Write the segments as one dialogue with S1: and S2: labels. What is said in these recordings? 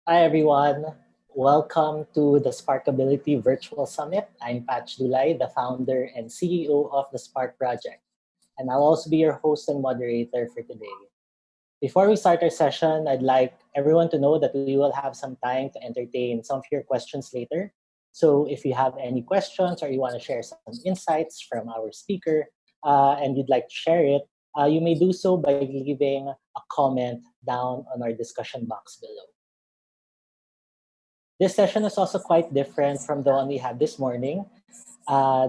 S1: Hi, everyone. Welcome to the Sparkability Virtual Summit. I'm Patch Dulay, the founder and CEO of the Spark Project, and I'll also be your host and moderator for today. Before we start our session, I'd like everyone to know that we will have some time to entertain some of your questions later. So if you have any questions or you want to share some insights from our speaker and you'd like to share it, you may do so by leaving a comment down on our discussion box below. This session is also quite different from the one we had this morning.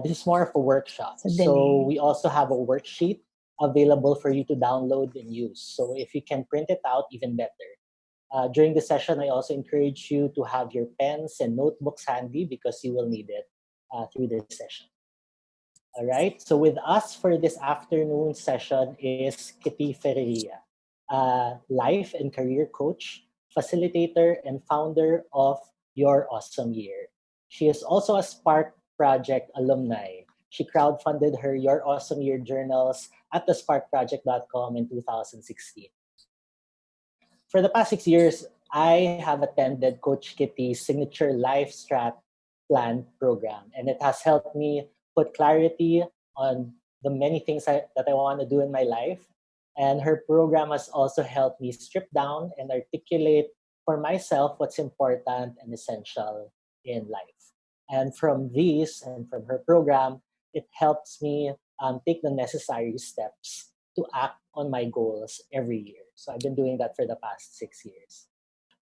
S1: This is more of a workshop. So we also have a worksheet available for you to download and use. So if you can print it out, even better. During the session, I also encourage you to have your pens and notebooks handy because you will need it through this session. All right. So with us for this afternoon session is Kitty Ferreria, life and career coach, facilitator, and founder of Your Awesome Year. She is also a Spark Project alumni. She crowdfunded her Your Awesome Year journals at thesparkproject.com in 2016. For the past 6 years, I have attended Coach Kitty's signature Life Strat Plan program, and it has helped me put clarity on the many things that I want to do in my life. And her program has also helped me strip down and articulate for myself what's important and essential in life. And from these and from her program, it helps me take the necessary steps to act on my goals every year. So I've been doing that for the past 6 years.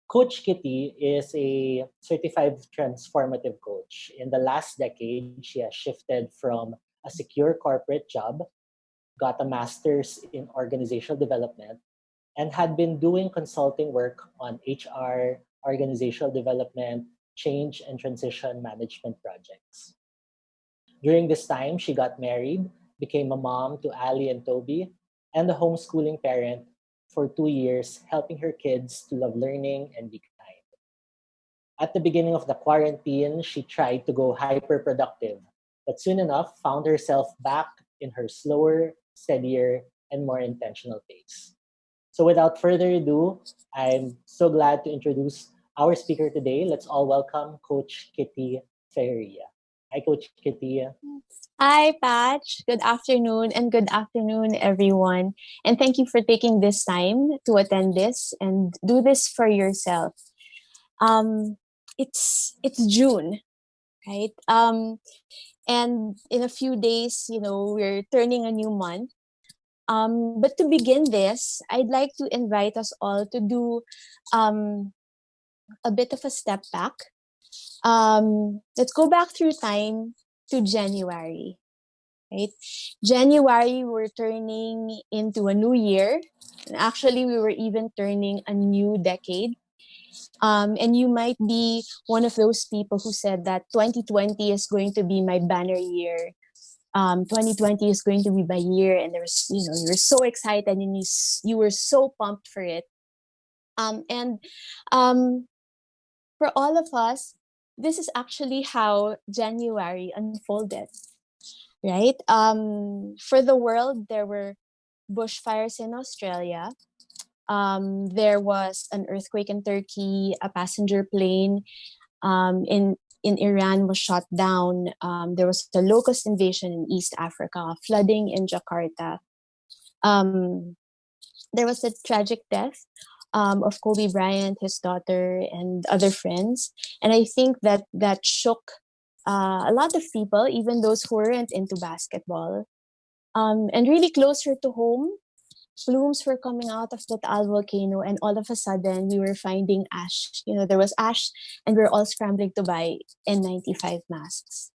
S1: Coach Kitty is a certified transformative coach. In the last decade, she has shifted from a secure corporate job, got a master's in organizational development, and had been doing consulting work on HR, organizational development, change, and transition management projects. During this time, she got married, became a mom to Ali and Toby, and a homeschooling parent for 2 years, helping her kids to love learning and be kind. At the beginning of the quarantine, she tried to go hyper productive, but soon enough found herself back in her slower, steadier, and more intentional pace. So without further ado, I'm so glad to introduce our speaker today. Let's all welcome Coach Kitty Ferreria. Hi, Coach Kitty.
S2: Hi, Patch. Good afternoon and good afternoon, everyone. And thank you for taking this time to attend this and do this for yourself. Um, it's June, right? And in a few days, we're turning a new month. But to begin this, I'd like to invite us all to do um, a bit of a step back. Let's go back through time to January, right? January, we're turning into a new year. And actually, we were even turning a new decade. And you might be one of those people who said that 2020 is going to be my banner year. 2020 is going to be my year, and you were so excited and you were so pumped for it. And um, for all of us, this is actually how January unfolded, right? For the world, there were bushfires in Australia. There was an earthquake in Turkey. A passenger plane in Iran was shot down. There was a locust invasion in East Africa, flooding in Jakarta. Um, there was a tragic death of Kobe Bryant, his daughter, and other friends. And I think that shook a lot of people, even those who weren't into basketball. And really closer to home, plumes were coming out of the Taal volcano, and all of a sudden we were finding ash. There was ash, and we were all scrambling to buy N95 masks.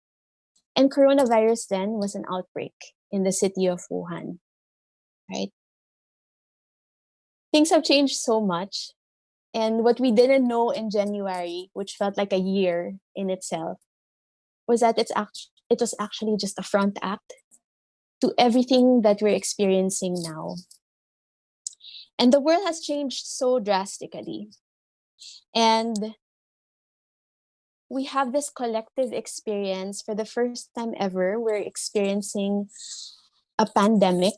S2: And coronavirus then was an outbreak in the city of Wuhan, right? Things have changed so much. And what we didn't know in January, which felt like a year in itself, was that it was actually just a front act to everything that we're experiencing now. And the world has changed so drastically. And we have this collective experience for the first time ever. We're experiencing a pandemic.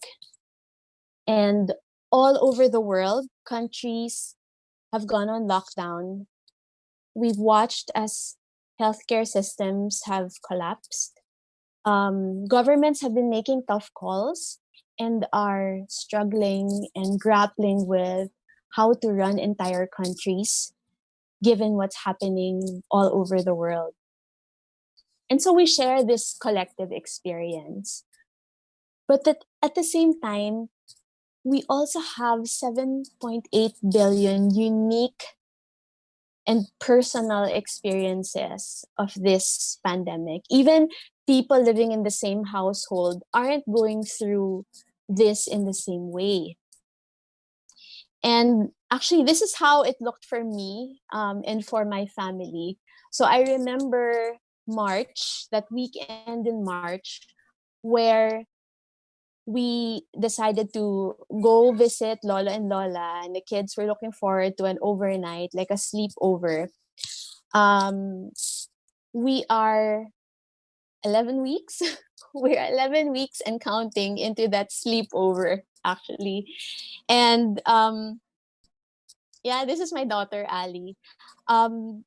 S2: And all over the world, countries have gone on lockdown. we've watched as healthcare systems have collapsed. Governments have been making tough calls and are struggling and grappling with how to run entire countries given what's happening all over the world. And so we share this collective experience. But at the same time, we also have 7.8 billion unique and personal experiences of this pandemic. Even people living in the same household aren't going through this in the same way. And actually, this is how it looked for me and for my family. So I remember March, that weekend in March, where we decided to go visit Lola and Lola, and the kids were looking forward to an overnight, like a sleepover. Um, we are 11 weeks. We're 11 weeks and counting into that sleepover, actually. And yeah, this is my daughter, Ali. Um,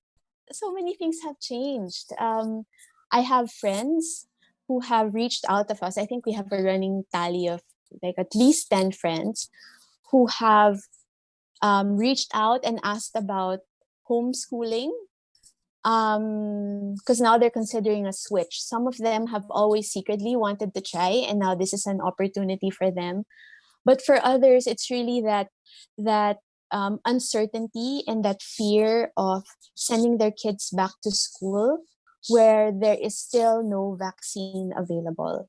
S2: so many things have changed. I have friends who have reached out of us. I think we have a running tally of like at least 10 friends who have reached out and asked about homeschooling, because now they're considering a switch. Some of them have always secretly wanted to try, and now this is an opportunity for them. But for others, it's really that uncertainty and that fear of sending their kids back to school where there is still no vaccine available.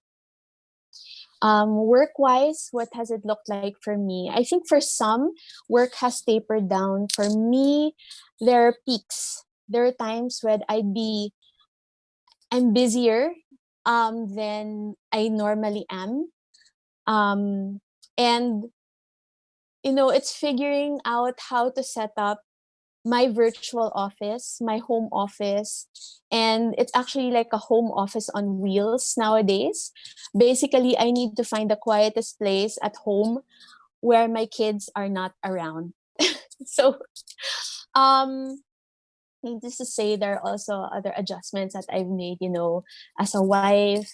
S2: Work wise, what has it looked like for me? I think for some, work has tapered down. For me, there are peaks. There are times when I'm busier than I normally am. And it's figuring out how to set up my virtual office, my home office, and it's actually like a home office on wheels nowadays. Basically, I need to find the quietest place at home where my kids are not around. So, um, needless to say, there are also other adjustments that I've made, as a wife,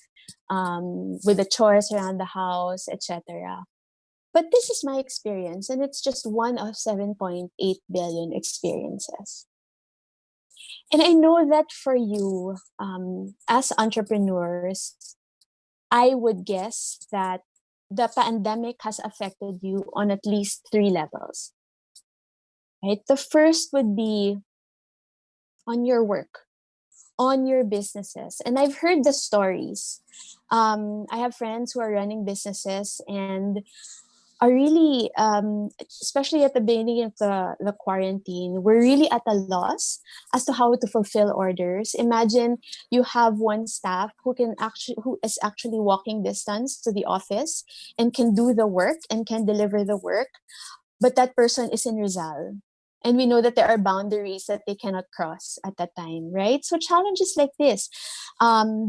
S2: with the chores around the house, etc. But this is my experience, and it's just one of 7.8 billion experiences. And I know that for you, as entrepreneurs, I would guess that the pandemic has affected you on at least three levels. Right? The first would be on your work, on your businesses. And I've heard the stories. I have friends who are running businesses and are really, especially at the beginning of the quarantine, we're really at a loss as to how to fulfill orders. Imagine you have one staff who is actually walking distance to the office and can do the work and can deliver the work, but that person is in Rizal. And we know that there are boundaries that they cannot cross at that time, right? So challenges like this,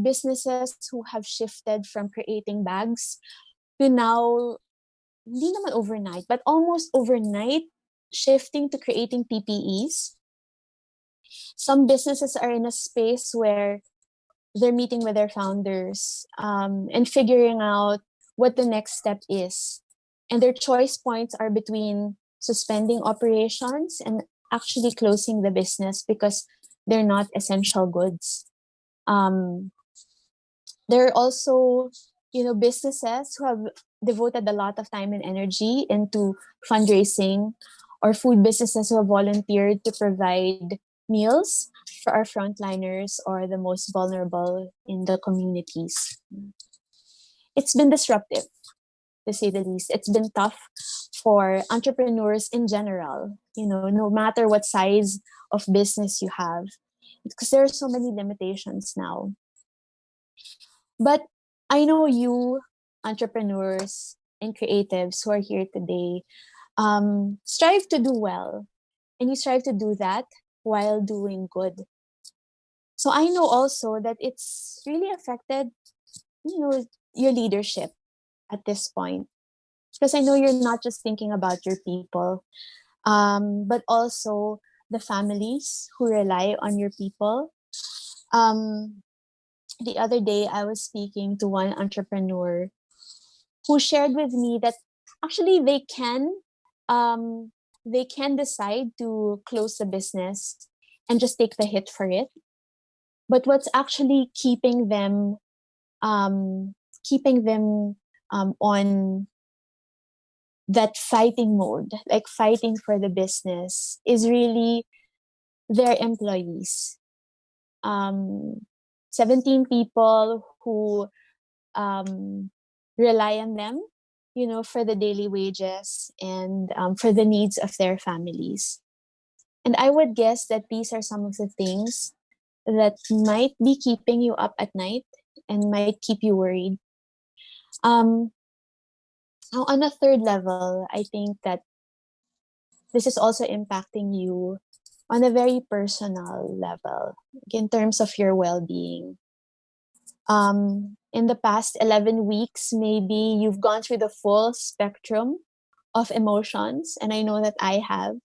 S2: businesses who have shifted from creating bags to now, hindi naman overnight, but almost overnight, shifting to creating PPEs. Some businesses are in a space where they're meeting with their founders and figuring out what the next step is. And their choice points are between suspending operations and actually closing the business because they're not essential goods. Um, there are also, businesses who have devoted a lot of time and energy into fundraising, or food businesses who have volunteered to provide meals for our frontliners or the most vulnerable in the communities. It's been disruptive, to say the least. It's been tough for entrepreneurs in general, no matter what size of business you have, because there are so many limitations now. But I know you, entrepreneurs and creatives who are here today, strive to do well. And you strive to do that while doing good. So I know also that it's really affected, your leadership at this point. Because I know you're not just thinking about your people, but also the families who rely on your people. Um, the other day, I was speaking to one entrepreneur who shared with me that actually um, they can decide to close the business and just take the hit for it. But what's actually um, keeping them on that fighting mode, like fighting for the business, is really their employees. Um, 17 people who um, rely on them, for the daily wages and for the needs of their families. And I would guess that these are some of the things that might be keeping you up at night and might keep you worried. Um, on a third level, I think that this is also impacting you on a very personal level, like in terms of your well-being. In the past 11 weeks, maybe you've gone through the full spectrum of emotions, and I know that I have.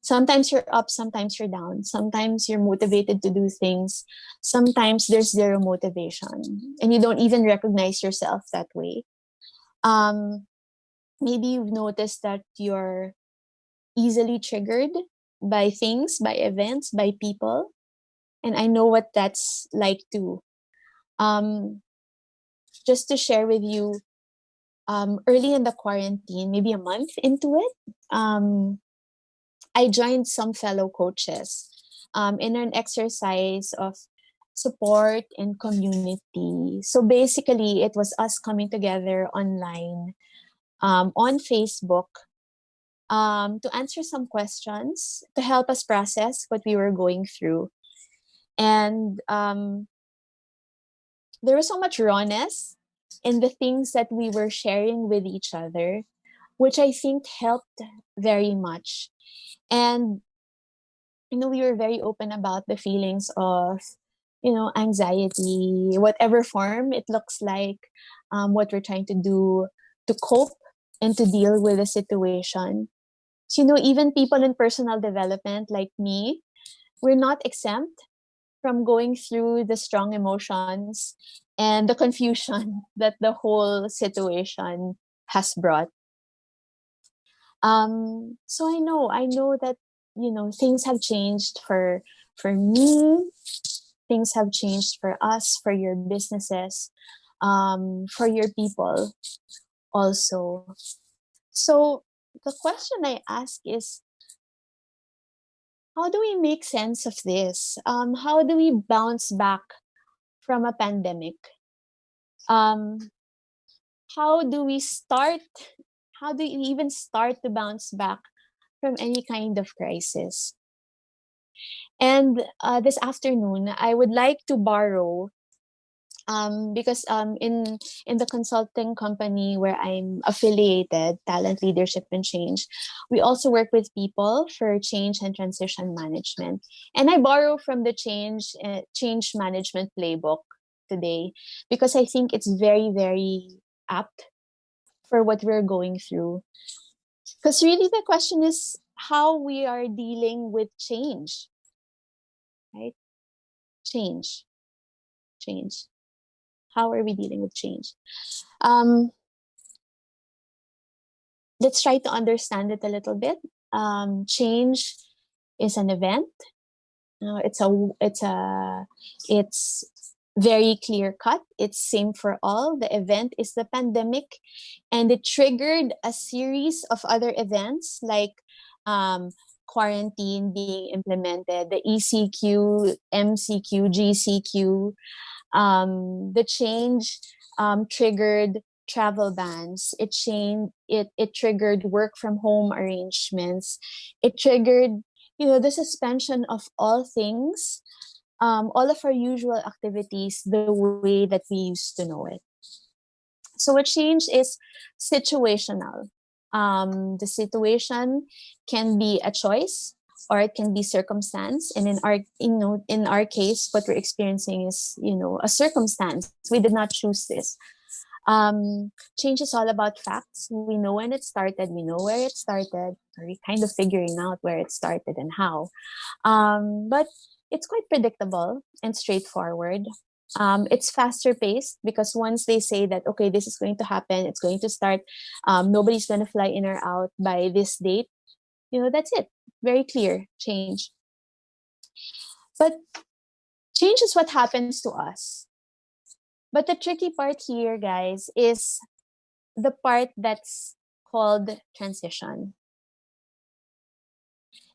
S2: Sometimes you're up, sometimes you're down, sometimes you're motivated to do things, sometimes there's zero motivation, and you don't even recognize yourself that way. Um, Maybe you've noticed that you're easily triggered by things, by events, by people, and I know what that's like too. Um, just to share with you, early in the quarantine, maybe a month into it, I joined some fellow coaches in an exercise of support and community. So basically, it was us coming together online on Facebook to answer some questions to help us process what we were going through. And there was so much rawness in the things that we were sharing with each other, which I think helped very much. And we were very open about the feelings of anxiety, whatever form it looks like, what we're trying to do to cope and to deal with the situation. So even people in personal development like me, we're not exempt from going through the strong emotions and the confusion that the whole situation has brought. So I know that things have changed for me. Things have changed for us, for your businesses, for your people also. So the question I ask is, how do we make sense of this? How do we bounce back from a pandemic? Um, how do we start? How do you even start to bounce back from any kind of crisis? And this afternoon, I would like to borrow, because in the consulting company where I'm affiliated, Talent Leadership and Change, we also work with people for change and transition management. And I borrow from the change management playbook today because I think it's very, very apt for what we're going through. Because really the question is how we are dealing with change, right? Change, change. How are we dealing with change? Um, let's try to understand it a little bit. Change is an event. It's very clear cut. It's same for all. The event is the pandemic, and it triggered a series of other events like um, quarantine being implemented, the ECQ, MCQ, GCQ. The change triggered travel bans. It triggered work from home arrangements. It triggered the suspension of all things, all of our usual activities the way that we used to know it. So a change is situational. The situation can be a choice or it can be circumstance. And in our case, what we're experiencing is, a circumstance. We did not choose this. Change is all about facts. We know when it started, we know where it started, or we kind of figuring out where it started and how. But it's quite predictable and straightforward. It's faster paced because once they say that, okay, this is going to happen, it's going to start, nobody's going to fly in or out by this date, that's it. Very clear change. But change is what happens to us. But the tricky part here, guys, is the part that's called transition.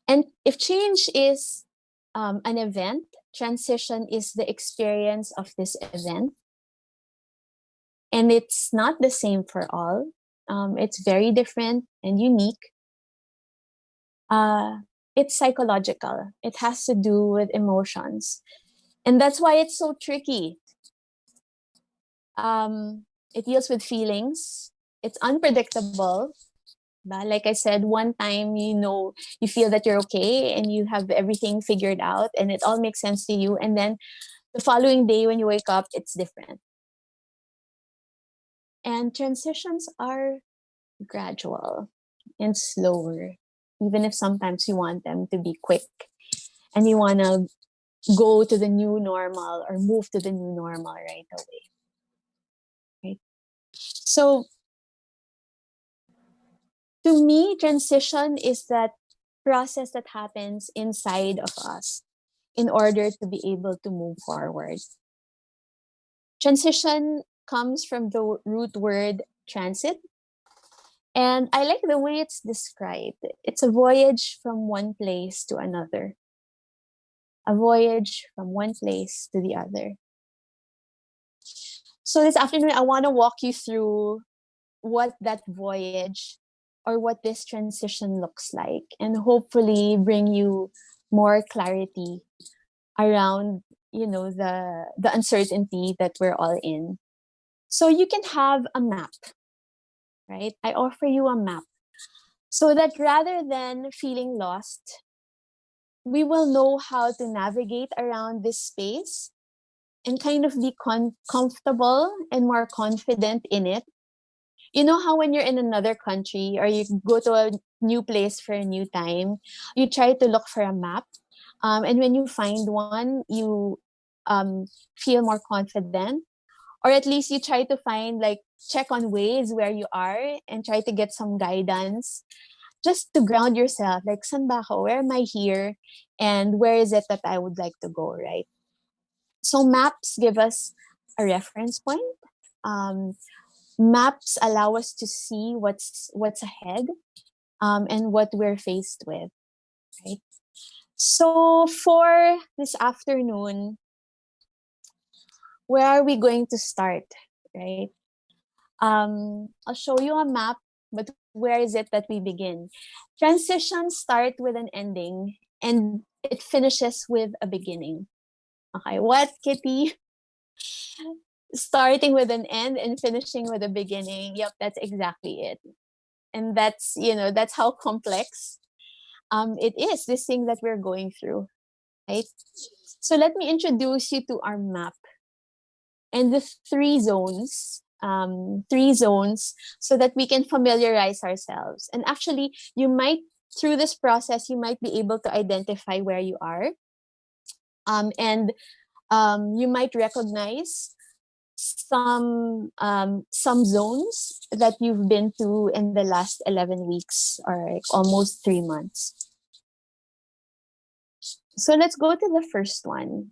S2: And if change is an event, transition is the experience of this event. And it's not the same for all. It's very different and unique. It's psychological. It has to do with emotions. And that's why it's so tricky. It deals with feelings. It's unpredictable. Like I said, one time, you feel that you're okay and you have everything figured out and it all makes sense to you. And then the following day when you wake up, it's different. And transitions are gradual and slower, even if sometimes you want them to be quick and you want to go to the new normal or move to the new normal right away. Right? So, to me, transition is that process that happens inside of us in order to be able to move forward. Transition comes from the root word transit. And I like the way it's described. It's a voyage from one place to another. A voyage from one place to the other. So this afternoon, I want to walk you through what that voyage or what this transition looks like and hopefully bring you more clarity around the uncertainty that we're all in. So you can have a map, right? I offer you a map so that rather than feeling lost, we will know how to navigate around this space and kind of be comfortable and more confident in it. You know how when you're in another country or you go to a new place for a new time, you try to look for a map. And when you find one, you feel more confident. Or at least you try to find, like, check on ways where you are and try to get some guidance just to ground yourself. Like, san ba ako? Where am I here? And where is it that I would like to go, right? So maps give us a reference point. Um, Maps allow us to see what's ahead, and what we're faced with, right? So for this afternoon, where are we going to start, right? I'll show you a map, but where is it that we begin? Transitions start with an ending and it finishes with a beginning. Okay, what, Kitty? Starting with an end and finishing with a beginning. Yep, that's exactly it. And that's how complex it is, this thing that we're going through, right? So let me introduce you to our map and the three zones, so that we can familiarize ourselves. And actually, through this process, you might be able to identify where you are, and you might recognize some zones that you've been to in the last 11 weeks or like almost 3 months. So let's go to the first one.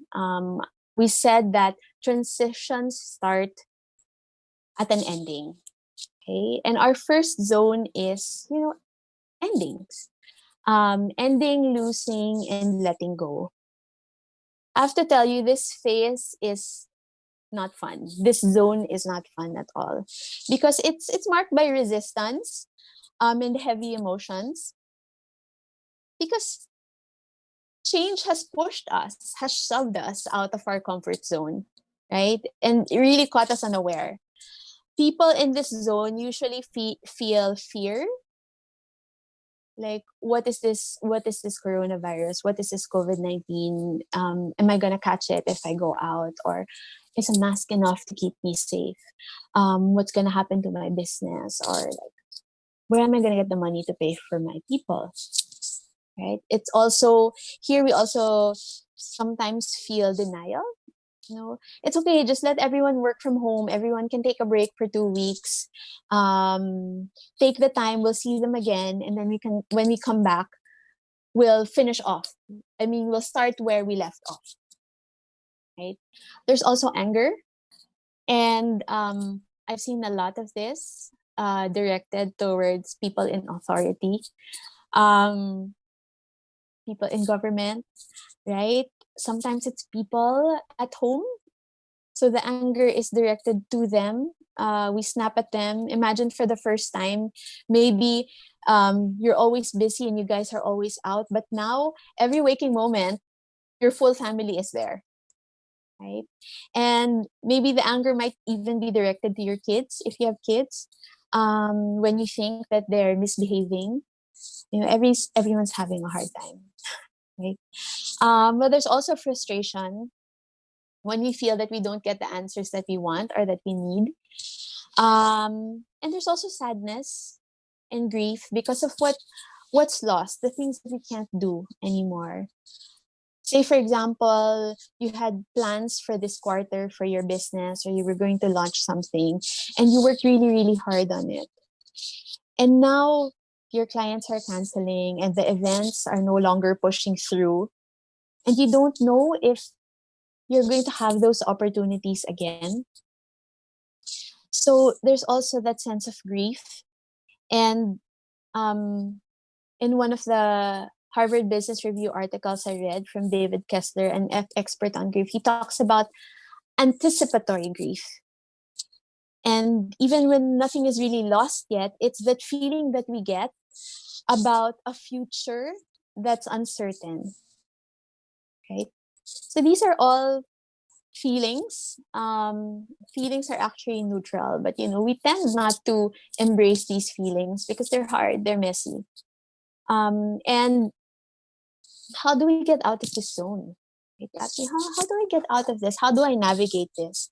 S2: We said that transitions start at an ending. Okay. And our first zone is, endings. Ending, losing, and letting go. I have to tell you, this phase is not fun. This zone is not fun at all because it's marked by resistance, and heavy emotions, because change has pushed us, has shoved us out of our comfort zone, right? And it really caught us unaware. People in this zone usually feel fear, Like, what is this coronavirus, what is this COVID-19, am I gonna catch it if I go out, or is a mask enough to keep me safe, what's gonna happen to my business, or like, where am I gonna get the money to pay for my people, right? It's also, here we also sometimes feel denial. It's okay, just let everyone work from home, everyone can take a break for 2 weeks, take the time, we'll see them again, and then we can, when we come back, we'll finish off. I mean, we'll start where we left off, right? There's also anger, and I've seen a lot of this directed towards people in authority, um, people in government, right? Sometimes it's people at home. So the anger is directed to them. We snap at them. Imagine for the first time, maybe you're always busy and you guys are always out, but now every waking moment, your full family is there, right? And maybe the anger might even be directed to your kids if you have kids. When you think that they're misbehaving, everyone's having a hard time, right? But there's also frustration when we feel that we don't get the answers that we want or that we need. And there's also sadness and grief because of what's lost, the things that we can't do anymore. Say, for example, you had plans for this quarter for your business, or you were going to launch something, and you worked really, really hard on it. And now your clients are canceling and the events are no longer pushing through. And you don't know if you're going to have those opportunities again. So there's also that sense of grief. And um, in one of the Harvard Business Review articles I read from David Kessler, an expert on grief, he talks about anticipatory grief. And even when nothing is really lost yet, it's that feeling that we get about a future that's uncertain, right? So these are all feelings. Feelings are actually neutral, but we tend not to embrace these feelings because they're hard, they're messy. And how do we get out of this zone? Right, Kathy? How do I get out of this? How do I navigate this?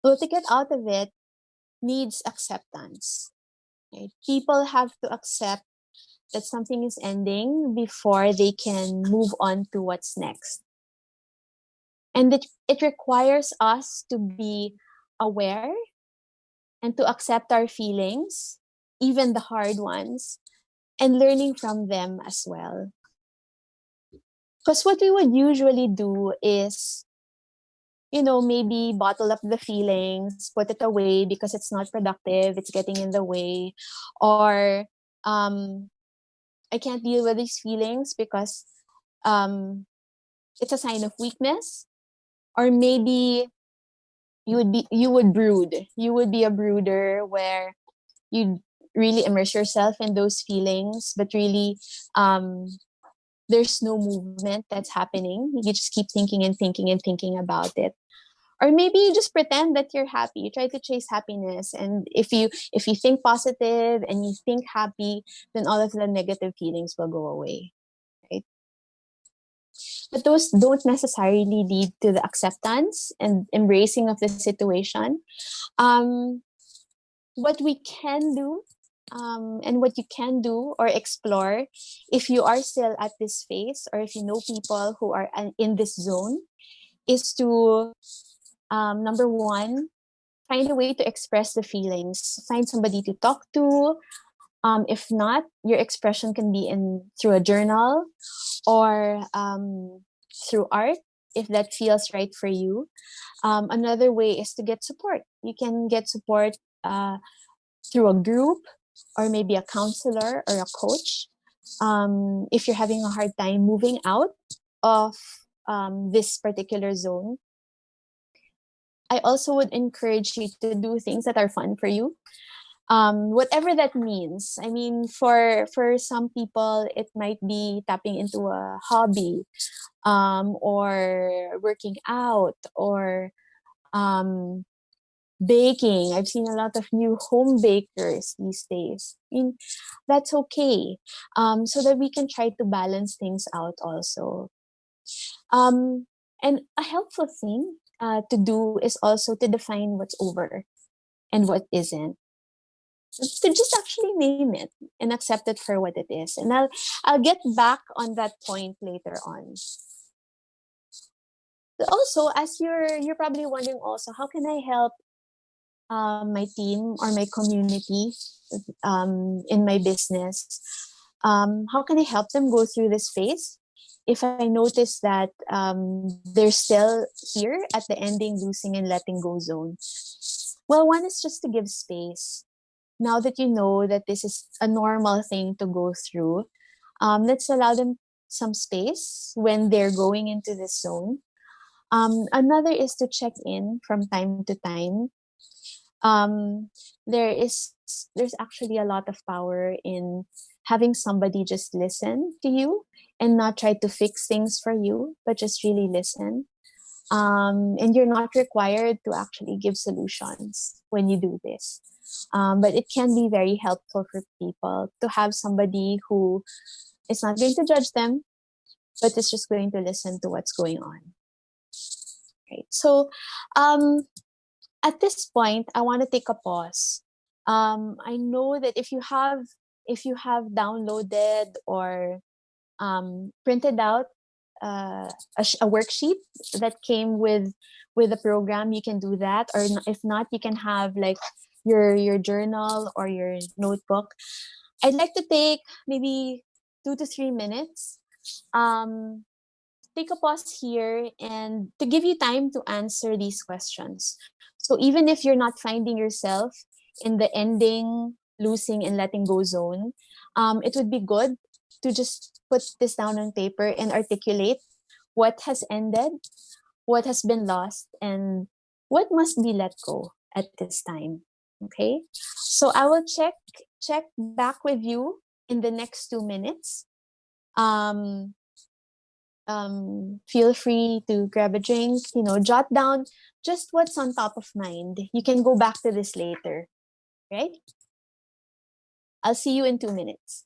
S2: Well, to get out of it needs acceptance. Right? People have to accept that something is ending before they can move on to what's next. And it requires us to be aware and to accept our feelings, even the hard ones, and learning from them as well. Because what we would usually do is, maybe bottle up the feelings, put it away because it's not productive, it's getting in the way, or um, I can't deal with these feelings because um, it's a sign of weakness, or maybe you would brood. You would be a brooder where you really immerse yourself in those feelings, but really there's no movement that's happening. You just keep thinking and thinking and thinking about it. Or maybe you just pretend that you're happy. You try to chase happiness, and if you think positive and you think happy, then all of the negative feelings will go away, right? But those don't necessarily lead to the acceptance and embracing of the situation. Um, what we can do, and what you can do or explore if you are still at this phase, or if you know people who are in this zone, is to number one, find a way to express the feelings. Find somebody to talk to. If not, your expression can be in through a journal, or through art, if that feels right for you. Another way is to get support. You can get support through a group, or maybe a counselor or a coach. If you're having a hard time moving out of this particular zone, I also would encourage you to do things that are fun for you. Whatever that means. I mean, for some people, it might be tapping into a hobby, or working out, or um, baking. I've seen a lot of new home bakers these days. I mean, that's okay. So that we can try to balance things out also. Um, and a helpful thing to do is also to define what's over and what isn't. To just actually name it and accept it for what it is. And I'll get back on that point later on. Also, as you're probably wondering also, how can I help my team or my community in my business? How can I help them go through this phase? If I notice that they're still here at the ending, losing, and letting go zone, well, one is just to give space. Now that you know that this is a normal thing to go through, let's allow them some space when they're going into this zone. Another is to check in from time to time. um there's actually a lot of power in having somebody just listen to you and not try to fix things for you, but just really listen. And you're not required to actually give solutions when you do this. But it can be very helpful for people to have somebody who is not going to judge them, but is just going to listen to what's going on. Right. So um at this point, I want to take a pause. I know that if you have downloaded or printed out a worksheet that came with the program, you can do that. Or if not, you can have like your journal or your notebook. I'd like to take maybe 2 to 3 minutes. Um, Take a pause here and to give you time to answer these questions. So even if you're not finding yourself in the ending, losing, and letting go zone, it would be good to just put this down on paper and articulate what has ended, what has been lost, and what must be let go at this time. Okay? So I will check back with you in the next 2 minutes. Um, feel free to grab a drink, jot down just what's on top of mind. You can go back to this later, right? I'll see you in 2 minutes.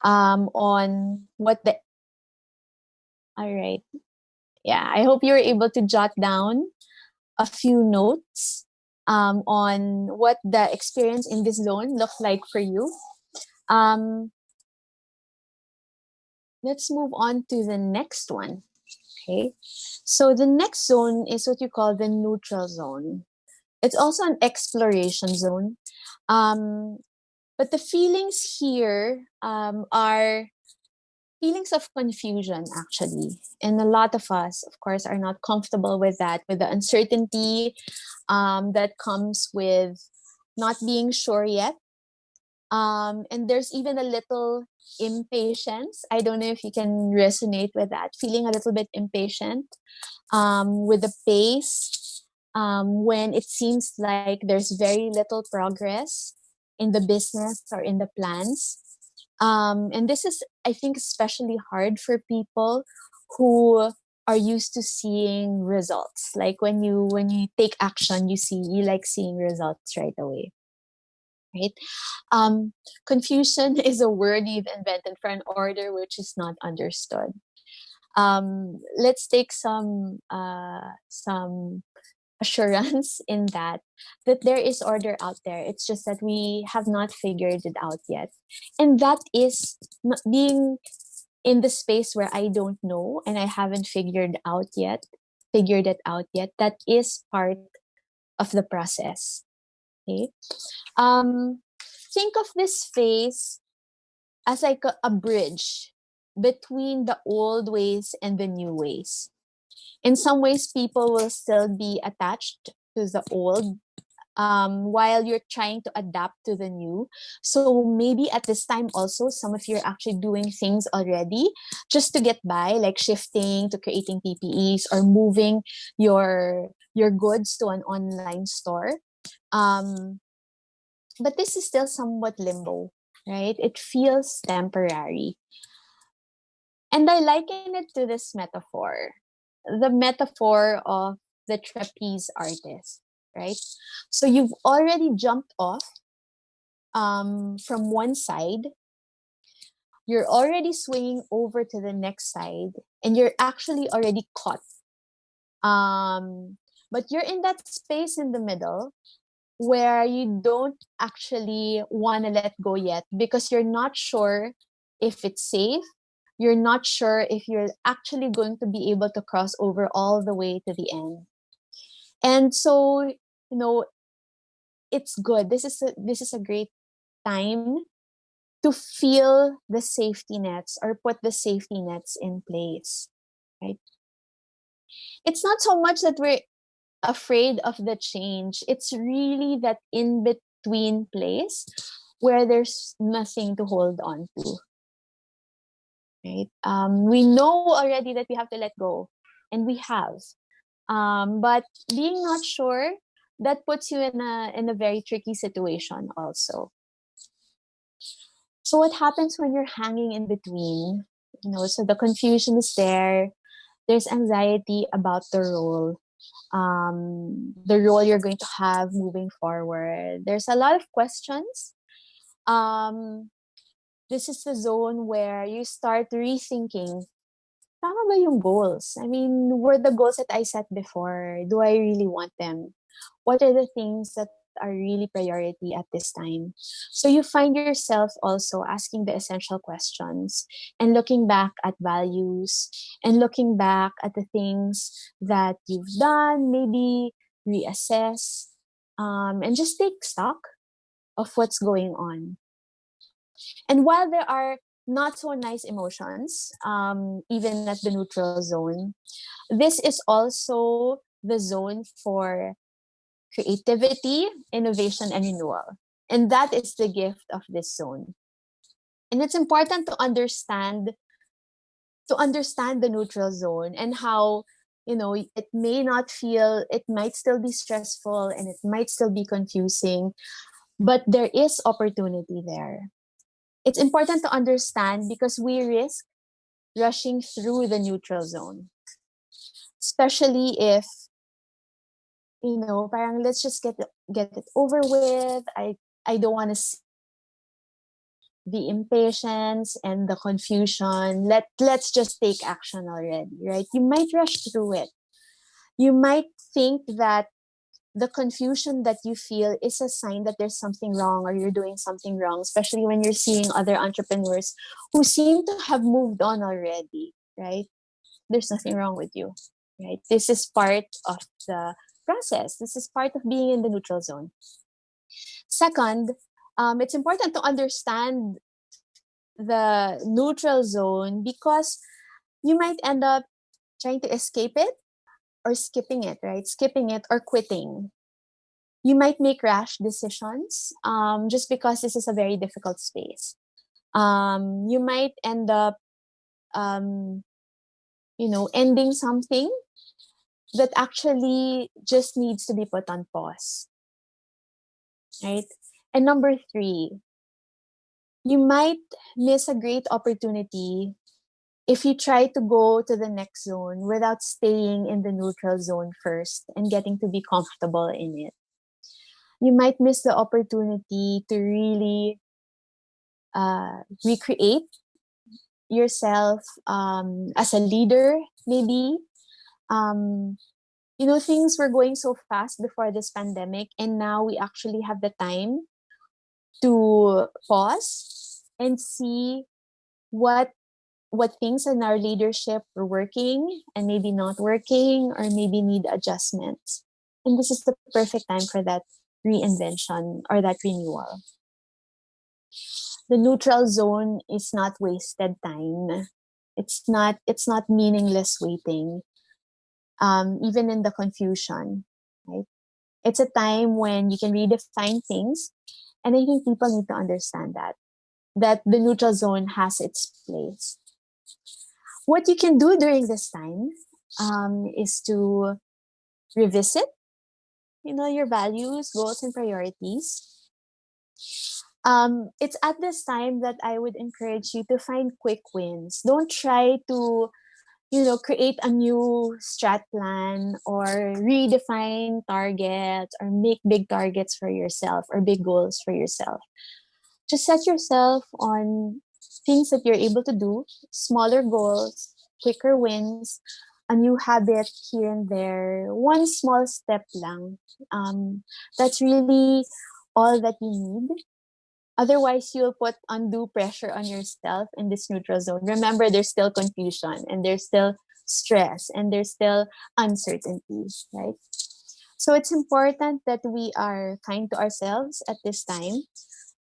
S2: on what the all right. Yeah, I hope you're able to jot down a few notes on what the experience in this zone looked like for you. Um, let's move on to the next one. Okay. So the next zone is what you call the neutral zone. It's also an exploration zone. Um, but the feelings here are feelings of confusion, actually. And a lot of us, of course, are not comfortable with that, with the uncertainty that comes with not being sure yet. And there's even a little impatience. I don't know if you can resonate with that, feeling a little bit impatient with the pace when it seems like there's very little progress in the business or in the plans. And this is, I think, especially hard for people who are used to seeing results. Like when you take action, you like seeing results right away, right? Um, Confusion is a word you've invented for an order which is not understood. Let's take some assurance in that there is order out there. It's just that we have not figured it out yet, and that is being in the space where I don't know and I haven't figured it out yet. That is part of the process. Okay. Um, think of this phase as like a bridge between the old ways and the new ways. In some ways, people will still be attached to the old while you're trying to adapt to the new. So maybe at this time also, some of you are actually doing things already just to get by, like shifting to creating PPEs or moving your goods to an online store. Um, but this is still somewhat limbo, right? It feels temporary. And I liken it to this metaphor, the metaphor of the trapeze artist, right? So you've already jumped off from one side, you're already swinging over to the next side, and you're actually already caught. But you're in that space in the middle where you don't actually want to let go yet because you're not sure if it's safe. You're not sure if you're actually going to be able to cross over all the way to the end. And so, it's good. This is a great time to feel the safety nets or put the safety nets in place, right? It's not so much that we're afraid of the change. It's really that in between place where there's nothing to hold on to, right? We know already that we have to let go, and we have. But being not sure, that puts you in a very tricky situation also. So what happens when you're hanging in between? So the confusion is there. There's anxiety about the role you're going to have moving forward. There's a lot of questions. Um, this is the zone where you start rethinking, tama ba yung goals? I mean, were the goals that I set before, do I really want them? What are the things that are really priority at this time? So you find yourself also asking the essential questions and looking back at values and looking back at the things that you've done, maybe reassess, and just take stock of what's going on. And while there are not so nice emotions, even at the neutral zone, this is also the zone for creativity, innovation, and renewal. And that is the gift of this zone. And it's important to understand the neutral zone and how it might still be stressful and it might still be confusing, but there is opportunity there. It's important to understand because we risk rushing through the neutral zone, especially if parang let's just get it over with. I don't want to the impatience and the confusion. Let's just take action already, right? You might rush through it. You might think that the confusion that you feel is a sign that there's something wrong or you're doing something wrong, especially when you're seeing other entrepreneurs who seem to have moved on already, right? There's nothing wrong with you, right? This is part of the process. This is part of being in the neutral zone. Second, it's important to understand the neutral zone because you might end up trying to escape it or skipping it, right? Skipping it or quitting. You might make rash decisions just because this is a very difficult space. You might end up, um, ending something that actually just needs to be put on pause, right? And number three, you might miss a great opportunity if you try to go to the next zone without staying in the neutral zone first and getting to be comfortable in it. You might miss the opportunity to really recreate yourself as a leader, maybe. Um, things were going so fast before this pandemic, and now we actually have the time to pause and see what things in our leadership are working and maybe not working or maybe need adjustments. And this is the perfect time for that reinvention or that renewal. The neutral zone is not wasted time. It's not meaningless waiting. Even in the confusion, right? It's a time when you can redefine things, and I think people need to understand that the neutral zone has its place. What you can do during this time is to revisit, your values, goals, and priorities. It's at this time that I would encourage you to find quick wins. Don't try to, create a new strat plan or redefine targets or make big targets for yourself or big goals for yourself. Just set yourself on things that you're able to do, smaller goals, quicker wins, a new habit here and there, one small step lang. That's really all that you need. Otherwise, you'll put undue pressure on yourself in this neutral zone. Remember, there's still confusion and there's still stress and there's still uncertainty, right? So it's important that we are kind to ourselves at this time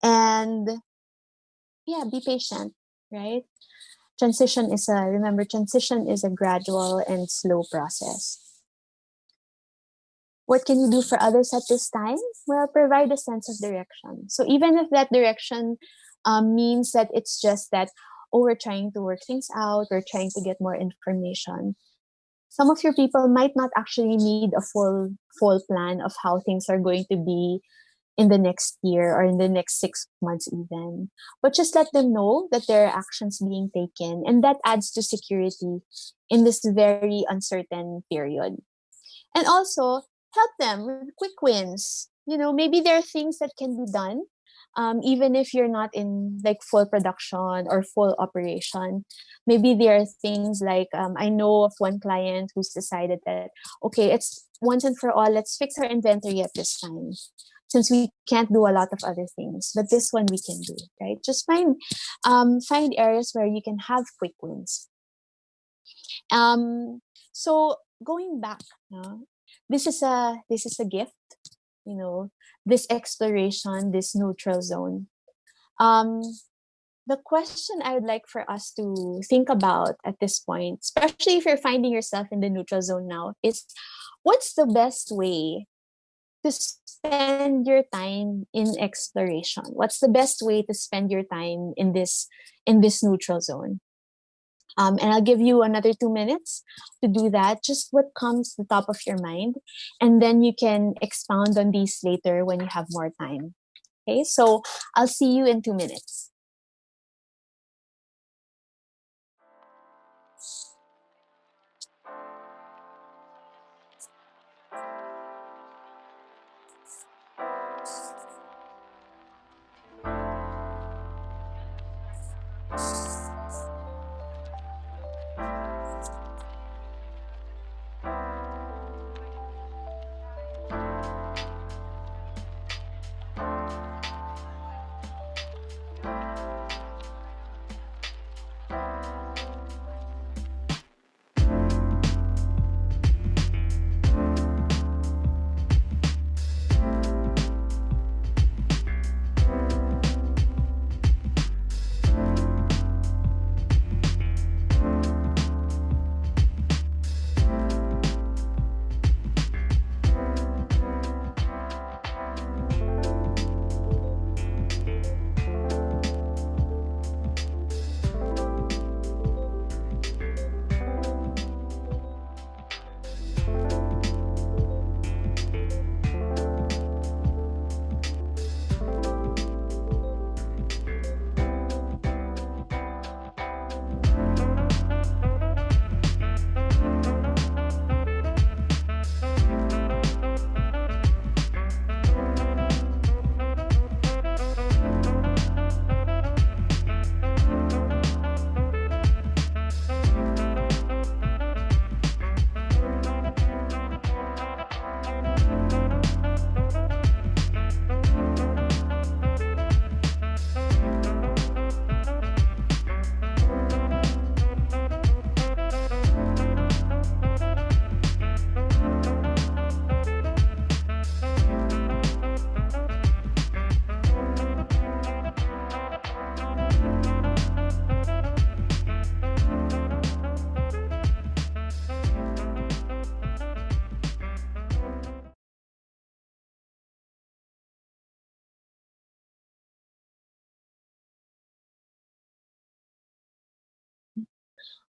S2: and yeah, be patient, right? Transition is a gradual and slow process. What can you do for others at this time? Well, provide a sense of direction. So even if that direction means that it's just that, oh, we're trying to work things out, we're trying to get more information. Some of your people might not actually need a full plan of how things are going to be in the next year or in the next 6 months even. But just let them know that there are actions being taken, and that adds to security in this very uncertain period. And also help them with quick wins. Maybe there are things that can be done, even if you're not in like full production or full operation. Maybe there are things like I know of one client who's decided that, okay, it's once and for all, let's fix our inventory at this time, since we can't do a lot of other things, but this one we can do, right? Just find areas where you can have quick wins. So going back, this is a gift, this exploration, this neutral zone. Um, the question I would like for us to think about at this point, especially if you're finding yourself in the neutral zone now, is what's the best way to spend your time in exploration? What's the best way to spend your time in this neutral zone? And I'll give you another 2 minutes to do that. Just what comes to the top of your mind. And then you can expound on these later when you have more time. Okay, so I'll see you in 2 minutes.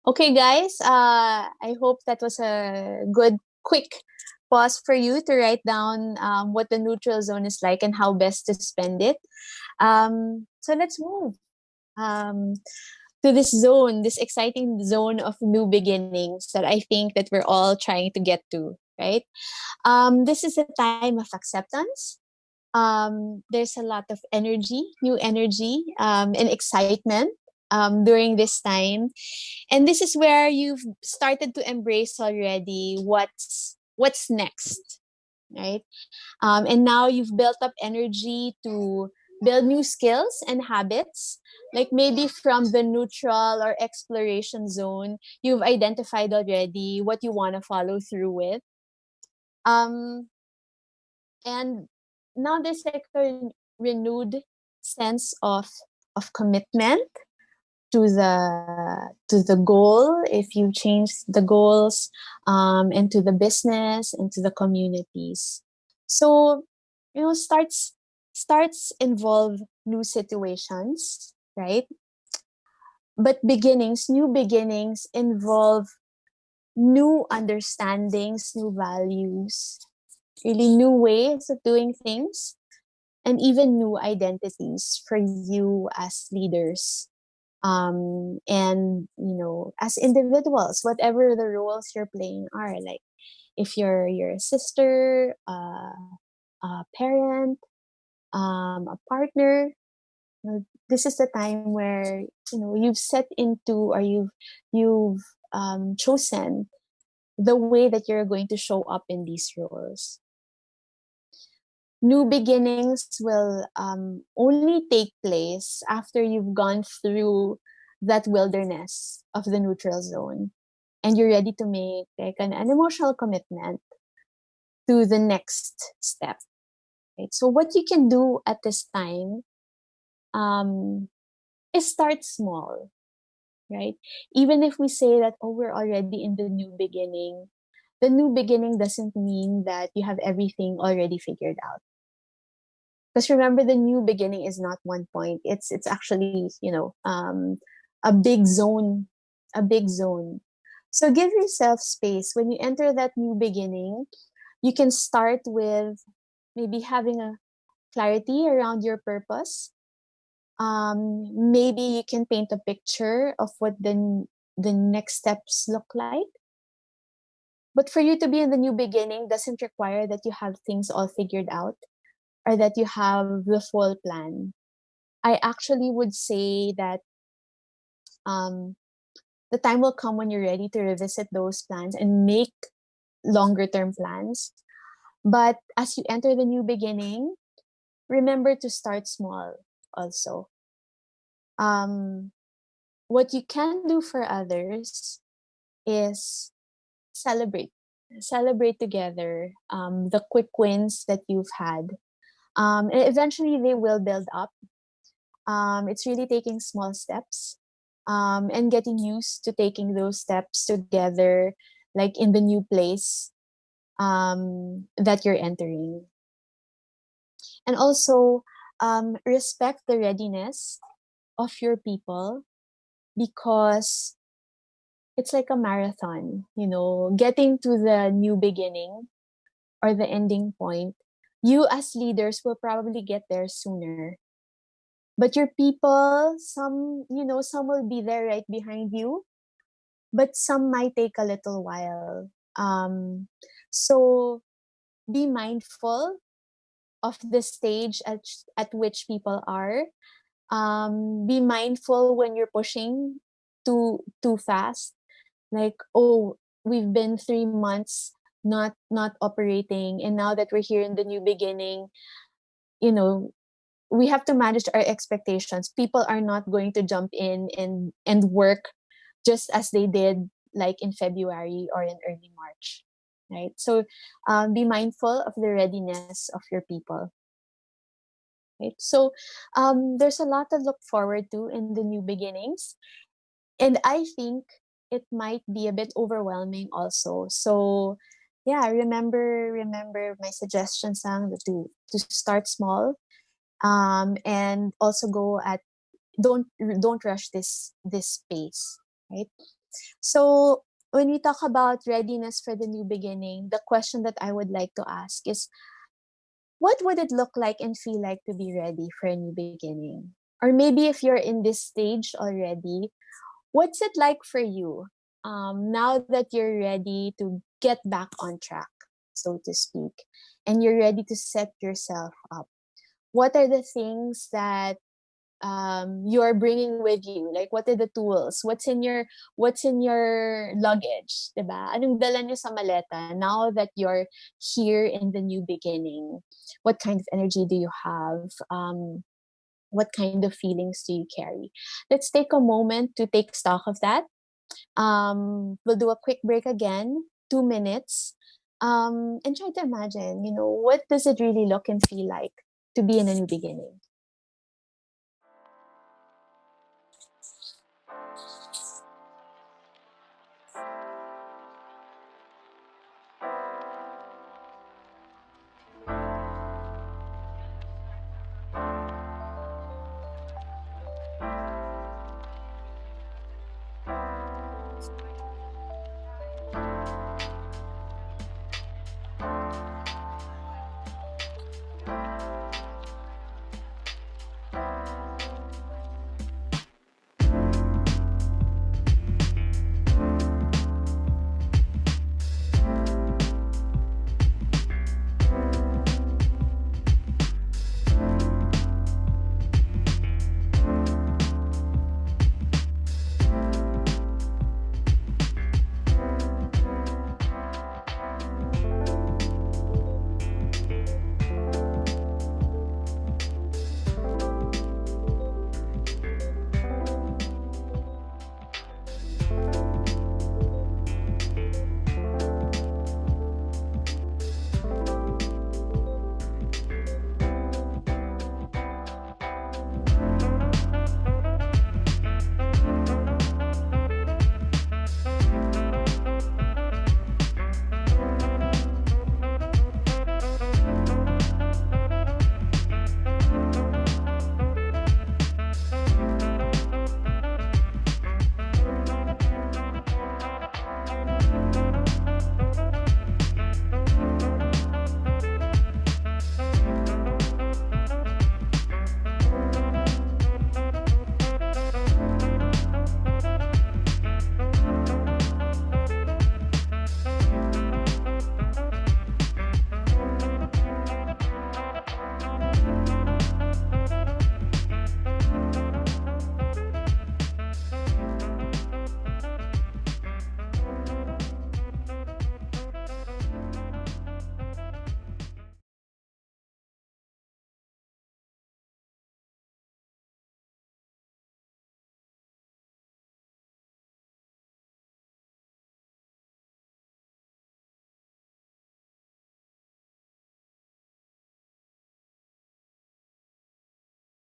S2: Okay, guys. I hope that was a good, quick pause for you to write down what the neutral zone is like and how best to spend it. So let's move um, to this zone, this exciting zone of new beginnings that I think that we're all trying to get to, right? This is a time of acceptance. There's a lot of energy, new energy, and excitement during this time, and this is where you've started to embrace already what's next, right? And now you've built up energy to build new skills and habits. Like maybe from the neutral or exploration zone, you've identified already what you want to follow through with. Um, and now there's like a renewed sense of commitment to the goal, if you change the goals, and to the business and to the communities. So starts involve new situations, right? But new beginnings involve new understandings, new values, really new ways of doing things, and even new identities for you as leaders, and as individuals, whatever the roles you're playing are. Like if you're a sister, a parent, a partner, this is the time where you've set into, or you've chosen the way that you're going to show up in these roles. New beginnings will only take place after you've gone through that wilderness of the neutral zone, and you're ready to make like an emotional commitment to the next step, right? So what you can do at this time, um, is start small, right? Even if we say that, oh, we're already in the new beginning doesn't mean that you have everything already figured out. Because remember, the new beginning is not one point. It's actually a big zone, a big zone. So give yourself space when you enter that new beginning. You can start with maybe having a clarity around your purpose. Maybe you can paint a picture of what the next steps look like. But for you to be in the new beginning doesn't require that you have things all figured out, or that you have the full plan. I actually would say that um, the time will come when you're ready to revisit those plans and make longer term plans. But as you enter the new beginning, remember to start small also. Um, what you can do for others is celebrate. Celebrate together the quick wins that you've had. And eventually they will build up. It's really taking small steps, and getting used to taking those steps together, like in the new place that you're entering. And also, respect the readiness of your people, because it's like a marathon, getting to the new beginning or the ending point. You as leaders will probably get there sooner. But your people, some will be there right behind you, but some might take a little while. So be mindful of the stage at which people are. Be mindful when you're pushing too fast. Like, oh, we've been 3 months not operating, and now that we're here in the new beginning, you know, we have to manage our expectations. People are not going to jump in and work just as they did like in February or in early March, right? So be mindful of the readiness of your people, right? So there's a lot to look forward to in the new beginnings, and I think it might be a bit overwhelming also. So yeah, remember my suggestion, sang, to start small, and also go at don't don't rush this space, right? So when we talk about readiness for the new beginning, the question that I would like to ask is, what would it look like and feel like to be ready for a new beginning? Or maybe if you're in this stage already, what's it like for you now that you're ready to get back on track, so to speak, and you're ready to set yourself up? What are the things that you're bringing with you? Like, what are the tools? What's in your luggage, diba? Anong dala nyo sa maleta now that you're here in the new beginning? What kind of energy do you have? What kind of feelings do you carry? Let's take a moment to take stock of that. We'll do a quick break again, 2 minutes, and try to imagine, what does it really look and feel like to be in a new beginning?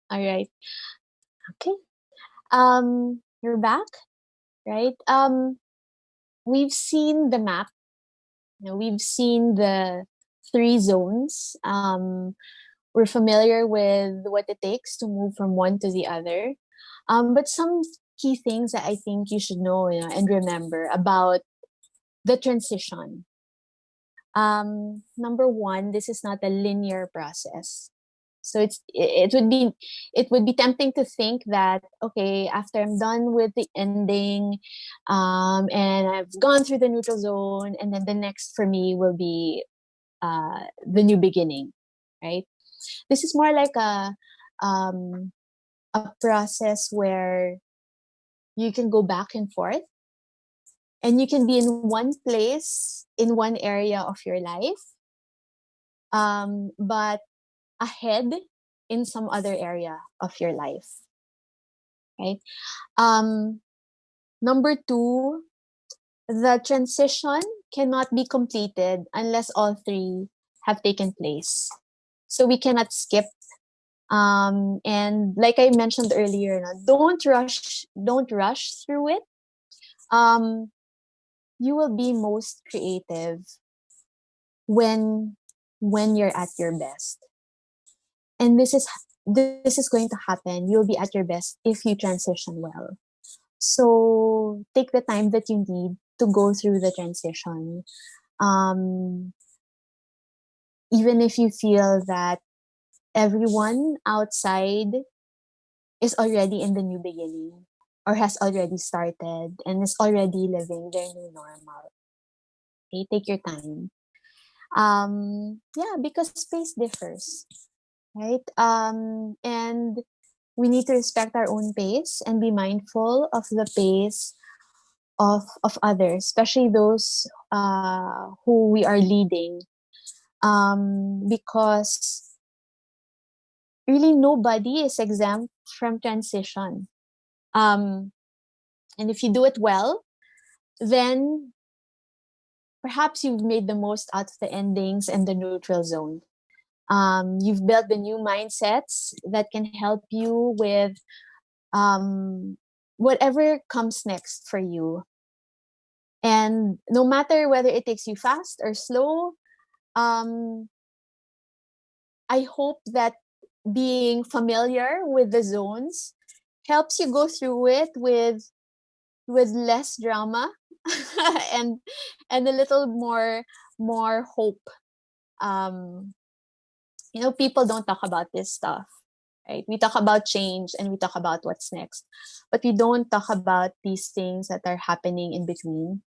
S2: All right. Okay. You're back, right? We've seen the map. We've seen the three zones. We're familiar with what it takes to move from one to the other. But some key things that I think you should know, and remember about the transition. Number one, this is not a linear process. So it would be tempting to think that, okay, after I'm done with the ending, and I've gone through the neutral zone, and then the next for me will be the new beginning, right? This is more like um, a process where you can go back and forth, and you can be in one place in one area of your life, but ahead in some other area of your life, right? Um, Number two, the transition cannot be completed unless all three have taken place. So we cannot skip. And like I mentioned earlier, don't rush through it. Um, you will be most creative when when you're at your best. And this is going to happen. You'll be at your best if you transition well. So take the time that you need to go through the transition. Um, Even if you feel that everyone outside is already in the new beginning or has already started and is already living their new normal. Okay, take your time. Yeah, because space differs, right? And we need to respect our own pace and be mindful of the pace of others, especially those who we are leading. Because really nobody is exempt from transition. Um, and if you do it well, then perhaps you've made the most out of the endings and the neutral zone. You've built the new mindsets that can help you with um, whatever comes next for you. And no matter whether it takes you fast or slow, um, I hope that being familiar with the zones helps you go through it with less drama and and a little more hope. Um, people don't talk about this stuff, right? We talk about change and we talk about what's next, but we don't talk about these things that are happening in between.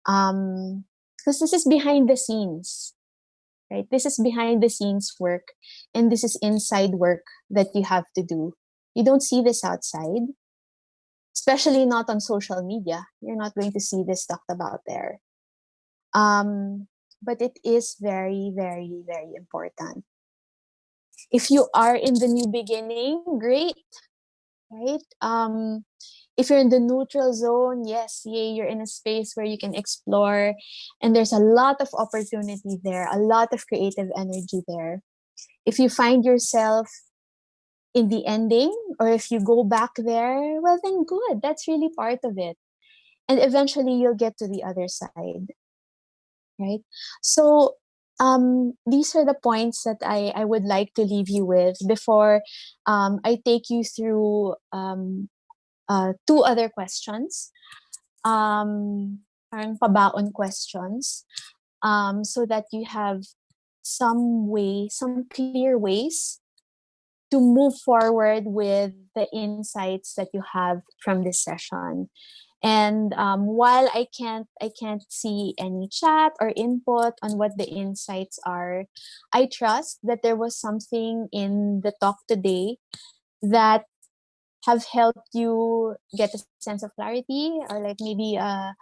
S2: Because this is behind the scenes, right? This is behind the scenes work, and this is inside work that you have to do. You don't see this outside, especially not on social media. You're not going to see this talked about there. But it is very, very, very important. If you are in the new beginning, great, right? If you're in the neutral zone, yes, yay, you're in a space where you can explore, and there's a lot of opportunity there, a lot of creative energy there. If you find yourself in the ending, or if you go back there, well, then good. That's really part of it. And eventually you'll get to the other side, right? So, these are the points that I would like to leave you with before I take you through two other questions, parang pabaon questions, so that you have some clear ways to move forward with the insights that you have from this session. And while I can't see any chat or input on what the insights are, I trust that there was something in the talk today that have helped you get a sense of clarity, or like maybe an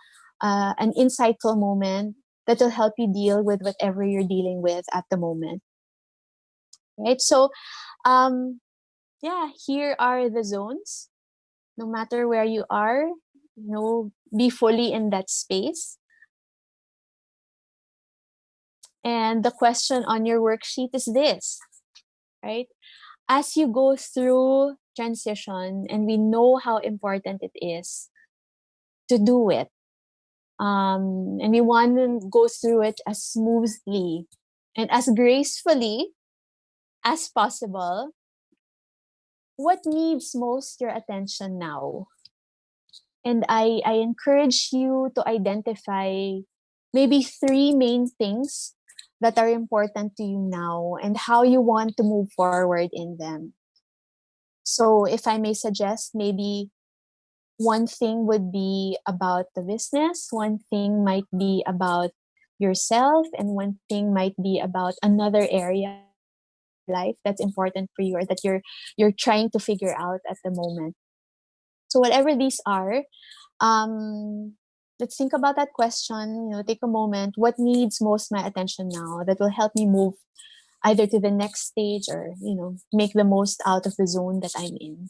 S2: insightful moment that will help you deal with whatever you're dealing with at the moment. Right. So um, yeah, here are the zones. No matter where you are, be fully in that space. And the question on your worksheet is this, right? As you go through transition, and we know how important it is to do it, and we want to go through it as smoothly and as gracefully as possible, what needs most your attention now? And I encourage you to identify maybe three main things that are important to you now and how you want to move forward in them. So, if I may suggest, maybe one thing would be about the business, one thing might be about yourself, and one thing might be about another area of your life that's important for you, or that you're trying to figure out at the moment. So whatever these are, let's think about that question. Take a moment. What needs most my attention now that will help me move either to the next stage, or make the most out of the zone that I'm in.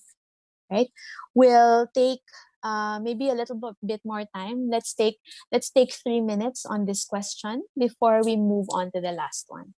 S2: Right? We'll take maybe a little bit more time. Let's take 3 minutes on this question before we move on to the last one.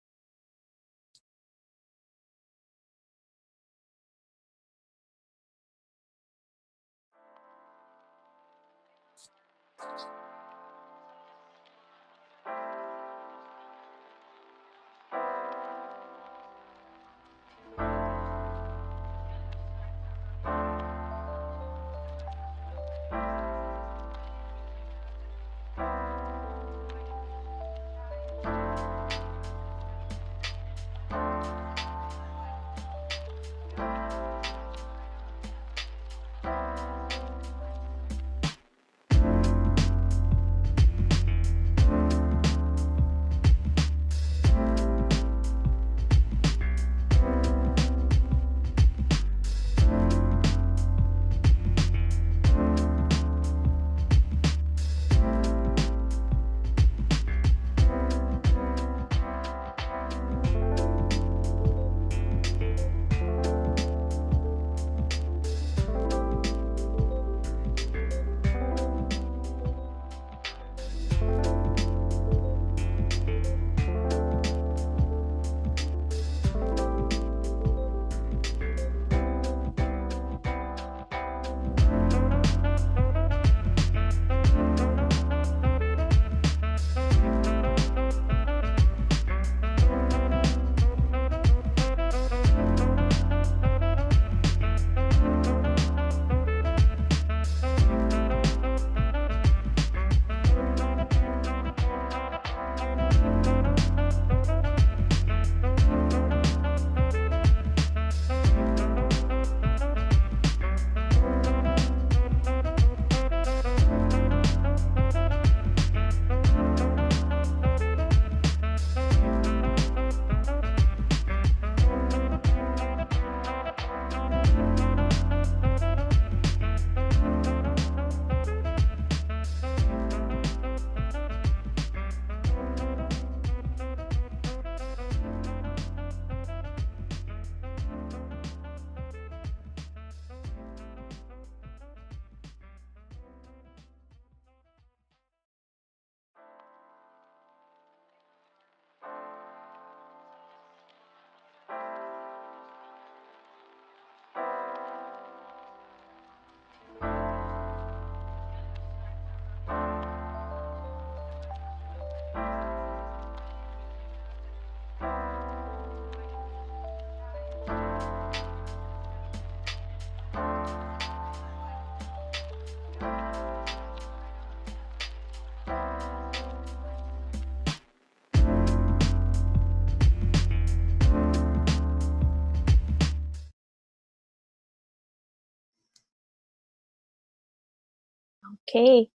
S2: Okay.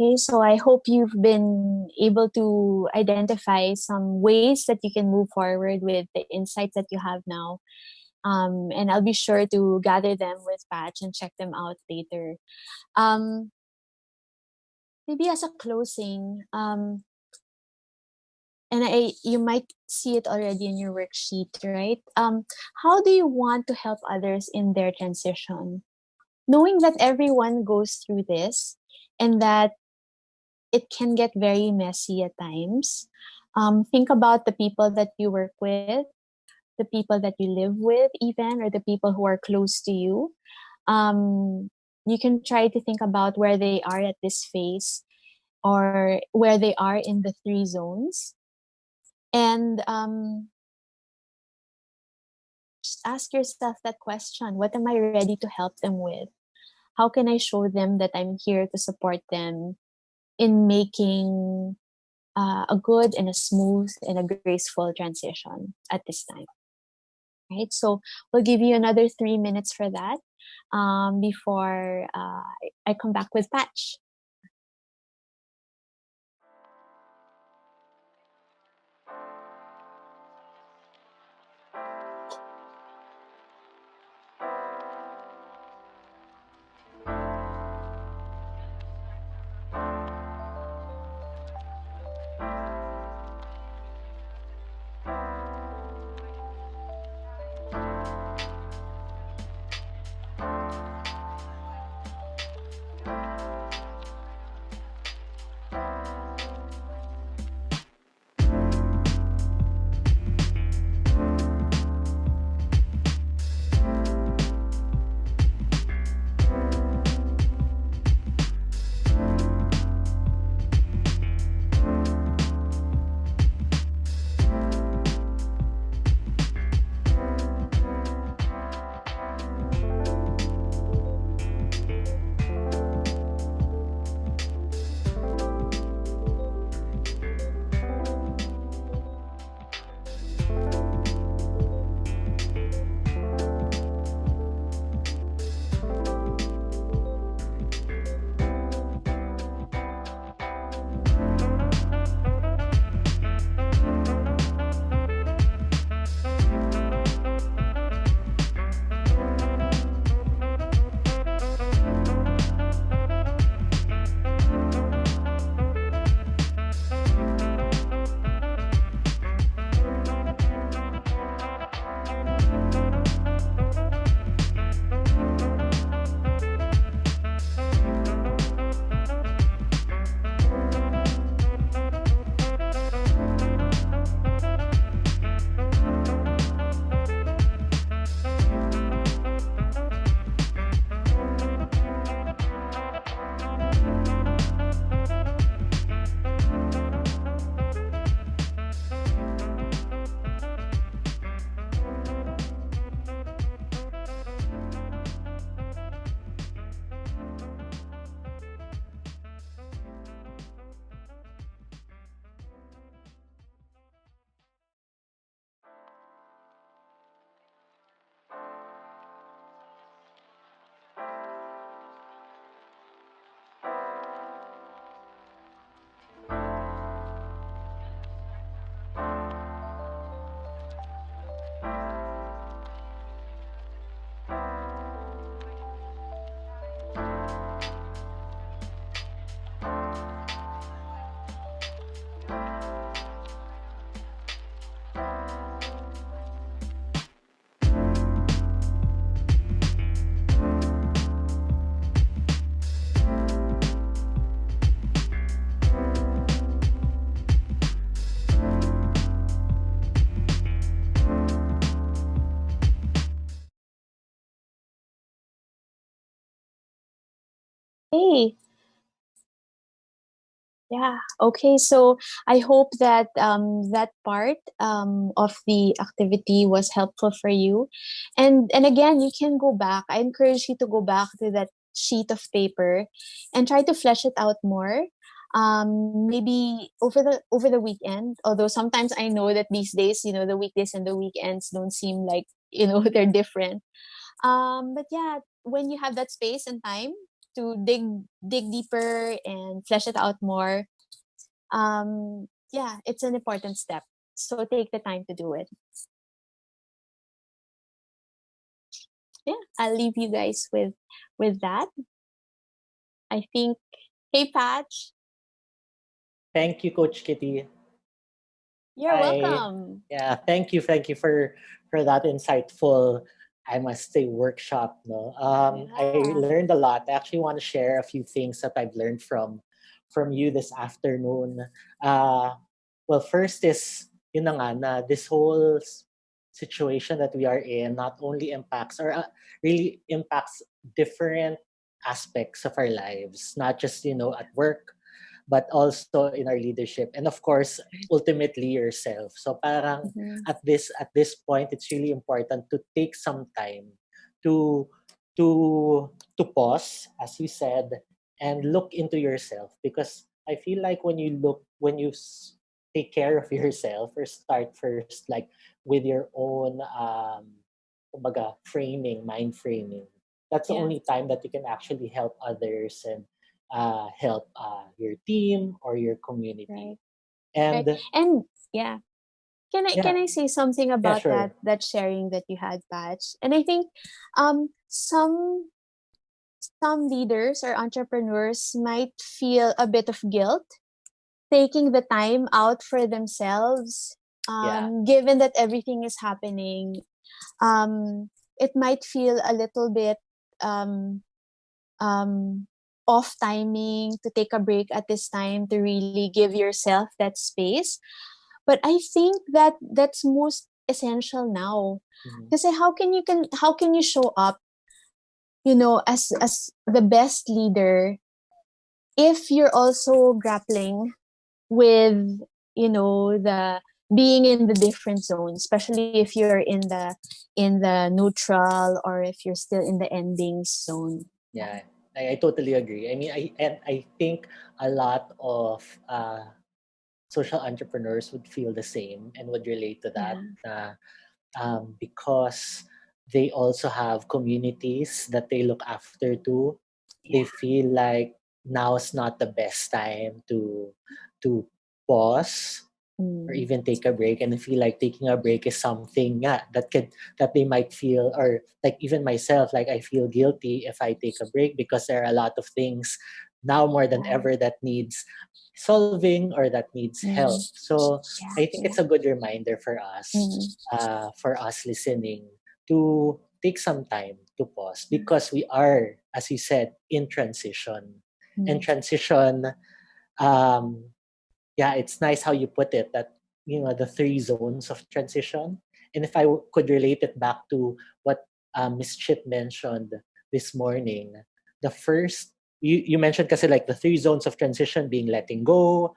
S2: Okay, so I hope you've been able to identify some ways that you can move forward with the insights that you have now. And I'll be sure to gather them with Patch and check them out later. Um, Maybe as a closing, and you might see it already in your worksheet, right? How do you want to help others in their transition? Knowing that everyone goes through this and that it can get very messy at times. Think about the people that you work with, the people that you live with, even, or the people who are close to you. You can try to think about where they are at this phase or where they are in the three zones. And just ask yourself that question: what am I ready to help them with? How can I show them that I'm here to support them in making a good and a smooth and a graceful transition at this time? Right. So we'll give you another 3 minutes for that before I come back with Patch. Hey, yeah. Okay. So I hope that that part of the activity was helpful for you, and again, you can go back. I encourage you to go back to that sheet of paper, and try to flesh it out more. maybe over the weekend, although sometimes I know that these days, the weekdays and the weekends don't seem like, they're different. But yeah, when you have that space and time to dig deeper and flesh it out more, yeah, it's an important step. So take the time to do it. Yeah, I'll leave you guys with that. I think. Hey, Patch.
S1: Thank you, Coach Kitty.
S2: You're
S1: Hi.
S2: welcome.
S1: Yeah, thank you for that insightful, I must say, workshop. No, I
S2: Yeah.
S1: learned a lot. I actually want to share a few things that I've learned from you this afternoon. Uh, well, first is yun na nga na this whole situation that we are in not only impacts or really impacts different aspects of our lives, not just at work, but also in our leadership, and of course ultimately yourself. So parang
S2: Mm-hmm.
S1: at this point, it's really important to take some time to to to pause, as you said, and look into yourself, because I feel like when you take care of yourself, or start first, like with your own kumbaga, mind framing, that's the
S2: Yeah.
S1: only time that you can actually help others and help your team or your community.
S2: Right. Right.
S1: And
S2: And yeah, can
S1: yeah,
S2: I say something
S1: yeah,
S2: about
S1: sure.
S2: that sharing that you had, Patch? And I think some leaders or entrepreneurs might feel a bit of guilt taking the time out for themselves,
S1: Yeah,
S2: given that everything is happening. It might feel a little bit um, um, off timing to take a break at this time to really give yourself that space. But I think that that's most essential now.
S1: mhm,
S2: Because how can you show up, as the best leader if you're also grappling with, the being in the different zones, especially if you're in the neutral, or if you're still in the endings zone.
S1: yeah, I totally agree. I mean, I think a lot of social entrepreneurs would feel the same and would relate to that.
S2: Yeah.
S1: Because they also have communities that they look after too. They
S2: Yeah.
S1: feel like now is not the best time to pause or
S2: Mm.
S1: even take a break, and I feel like taking a break is something, yeah, that they might feel, or like even myself, like I feel guilty if I take a break, because there are a lot of things now more than
S2: Yeah.
S1: ever that needs solving or that needs help.
S2: Mm.
S1: So I
S2: Yeah.
S1: think it's a good reminder
S2: Mm.
S1: for us listening, to take some time to pause, because we are, as you said, in transition. And
S2: Mm.
S1: transition, um, yeah, it's nice how you put it, that the three zones of transition. And if I could relate it back to what Miss Chit mentioned this morning, the first, you mentioned kasi like the three zones of transition being letting go,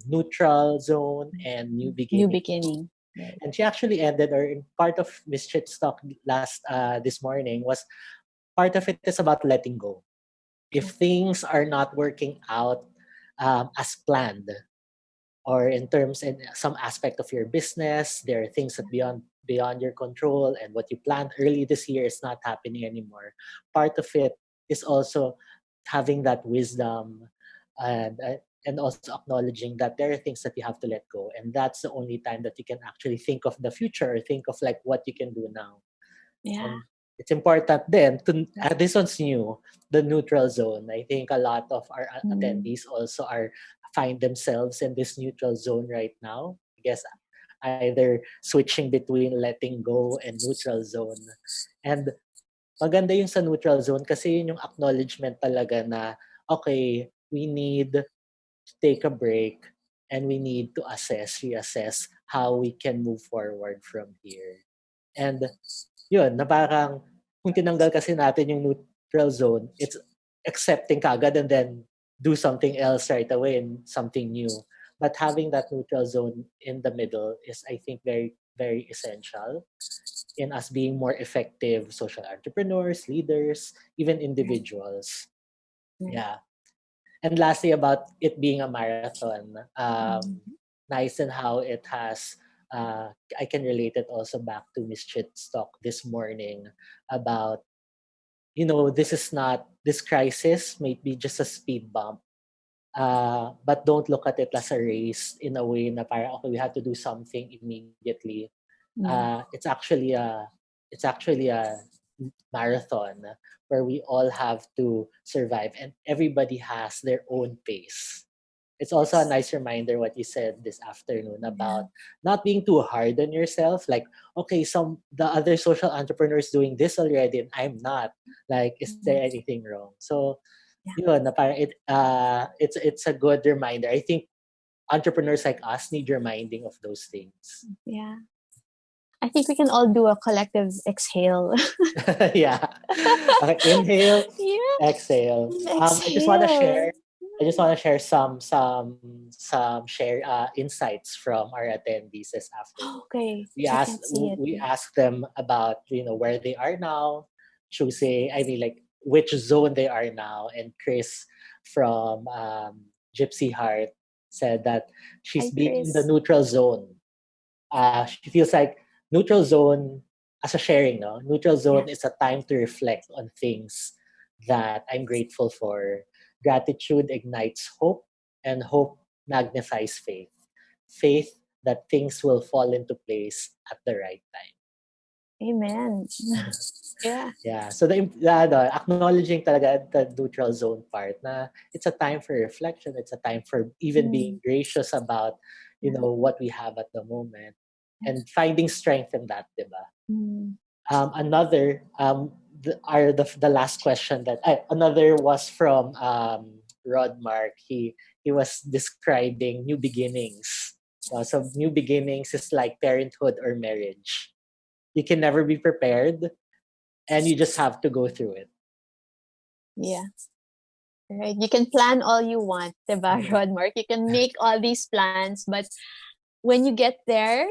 S1: neutral zone, and new
S2: New
S1: beginning.
S2: beginning. Right.
S1: And she actually ended, or in part of Miss Chit's talk last this morning, was part of it is about letting go. If things are not working out as planned, or in terms in some aspect of your business, there are things that beyond your control, and what you planned early this year is not happening anymore. Part of it is also having that wisdom, and also acknowledging that there are things that you have to let go, and that's the only time that you can actually think of the future, or think of like what you can do now.
S2: Yeah.
S1: And it's important then to, this one's new, the neutral zone. I think a lot of our
S2: Mm.
S1: attendees also are find themselves in this neutral zone right now. I guess either switching between letting go and neutral zone. And maganda yung sa neutral zone, kasi yun yung acknowledgement talaga na, okay, we need to take a break, and we need to reassess how we can move forward from here. And yun, na parang kung tinanggal kasi natin yung neutral zone, it's accepting kagad and then do something else right away, and something new. But having that neutral zone in the middle is, I think, very, very essential in us being more effective social entrepreneurs, leaders, even
S2: Right.
S1: individuals.
S2: Right.
S1: Yeah. And lastly, about it being a marathon,
S2: Mm-hmm.
S1: nice in how it has. I can relate it also back to Miss Chit's talk this morning about, this is not, this crisis may be just a speed bump, but don't look at it as a race in a way na parang, okay, we have to do something immediately.
S2: Yeah.
S1: It's actually a marathon where we all have to survive and everybody has their own pace. It's also a
S2: Yes.
S1: nice reminder what you said this afternoon
S2: Yeah.
S1: about not being too hard on yourself. Like, okay, the other social entrepreneurs doing this already and I'm not. Like, is there
S2: Mm.
S1: anything wrong? So,
S2: Yeah.
S1: yun, na parang it's a good reminder. I think entrepreneurs like us need reminding of those things.
S2: Yeah. I think we can all do a collective exhale.
S1: Yeah. Okay, inhale,
S2: Yeah.
S1: exhale. I just want to
S2: Exhale.
S1: share. I just want to share some share insights from our attendees this afternoon.
S2: Okay.
S1: We
S2: I
S1: asked
S2: can't see it.
S1: we asked them about where they are now, choosing like which zone they are now, and Chris from Gypsy Heart said that she's
S2: Hi,
S1: being in the
S2: Chris.
S1: neutral zone. She feels like neutral zone as a sharing, no? Neutral
S2: Yeah.
S1: zone is a time to reflect on things that I'm grateful for. Gratitude ignites hope, and hope magnifies faith. Faith that things will fall into place at the right
S2: Amen.
S1: time.
S2: Yeah.
S1: Yeah. So the acknowledging talaga the neutral zone part na it's a time for reflection. It's a time for even being
S2: Mm.
S1: gracious about,
S2: Yeah.
S1: what we have at the moment
S2: Yeah.
S1: and finding strength in that, diba?
S2: Mm.
S1: Another the last question that another was from Rod Mark. He was describing new beginnings. So new beginnings is like parenthood or marriage. You can never be prepared, and you just have to go through it.
S2: Yeah. Right. You can plan all you want, diba,
S1: Mhm.
S2: Rodmark? You can make all these plans, but when you get there,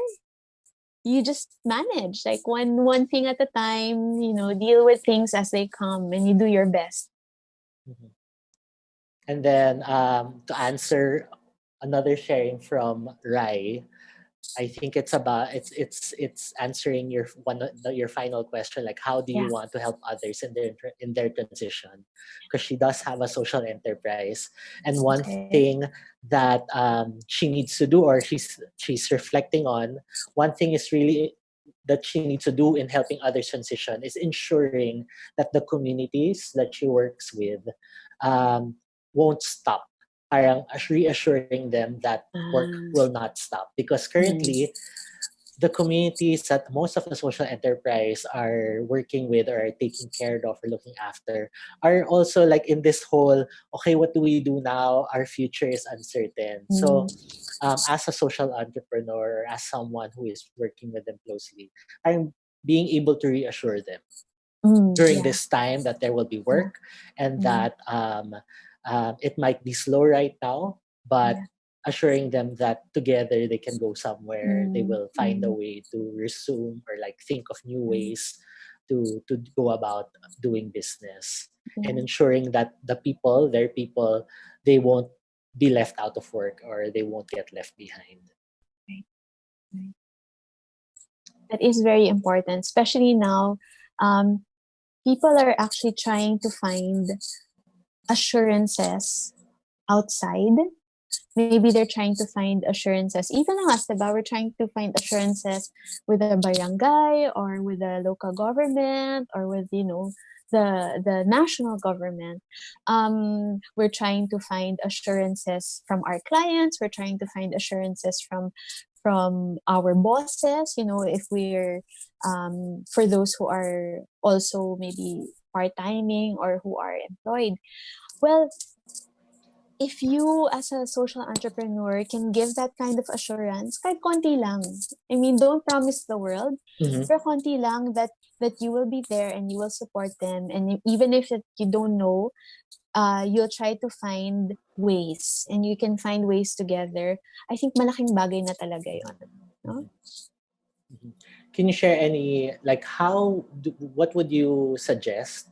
S2: you just manage like one thing at a time, deal with things as they come and you do your best.
S1: Mhm. And then to answer another sharing from Rai, I think it's answering your final question, like how do you
S2: Yeah.
S1: want to help others in their transition, because she does have a social enterprise, and one
S2: Okay.
S1: thing that she needs to do, or she's reflecting on, one thing is really that she needs to do in helping others transition is ensuring that the communities that she works with um, won't stop, parang reassuring them that work
S2: Ah,
S1: will not stop, because
S2: mm,
S1: currently the communities that most of the social enterprise are working with or are taking care of or looking after are also like in this whole, okay, what do we do now, our future is uncertain. So
S2: mm,
S1: as a social entrepreneur, as someone who is working with them closely, I'm being able to reassure them during
S2: yeah,
S1: this time that there will be
S2: yeah,
S1: work, and
S2: mm,
S1: that it might be slow right now, but
S2: yeah,
S1: assuring them that together they can go somewhere, they
S2: mm,
S1: will find a
S2: mm,
S1: way to resume or like think of new
S2: mm,
S1: ways to go about doing business, and
S2: yeah,
S1: ensuring that their people, they won't be left out of work or they won't get left behind.
S2: right, right. That is very important, especially now. um, People are actually trying to find assurances outside. Maybe they're trying to find assurances. Even us, diba? We're trying to find assurances with a barangay or with the local government or with, the national government. We're trying to find assurances from our clients. We're trying to find assurances from our bosses. If we're for those who are also maybe part timing or who are employed. Well, if you as a social entrepreneur can give that kind of assurance, kahit konti lang. I mean, don't promise the world,
S1: Mhm.
S2: pero konti lang that you will be there and you will support them. And even if you don't know, you'll try to find ways and you can find ways together. I think malaking bagay na talaga yon. No?
S1: Mhm. Mhm. Can you share any, like, what would you suggest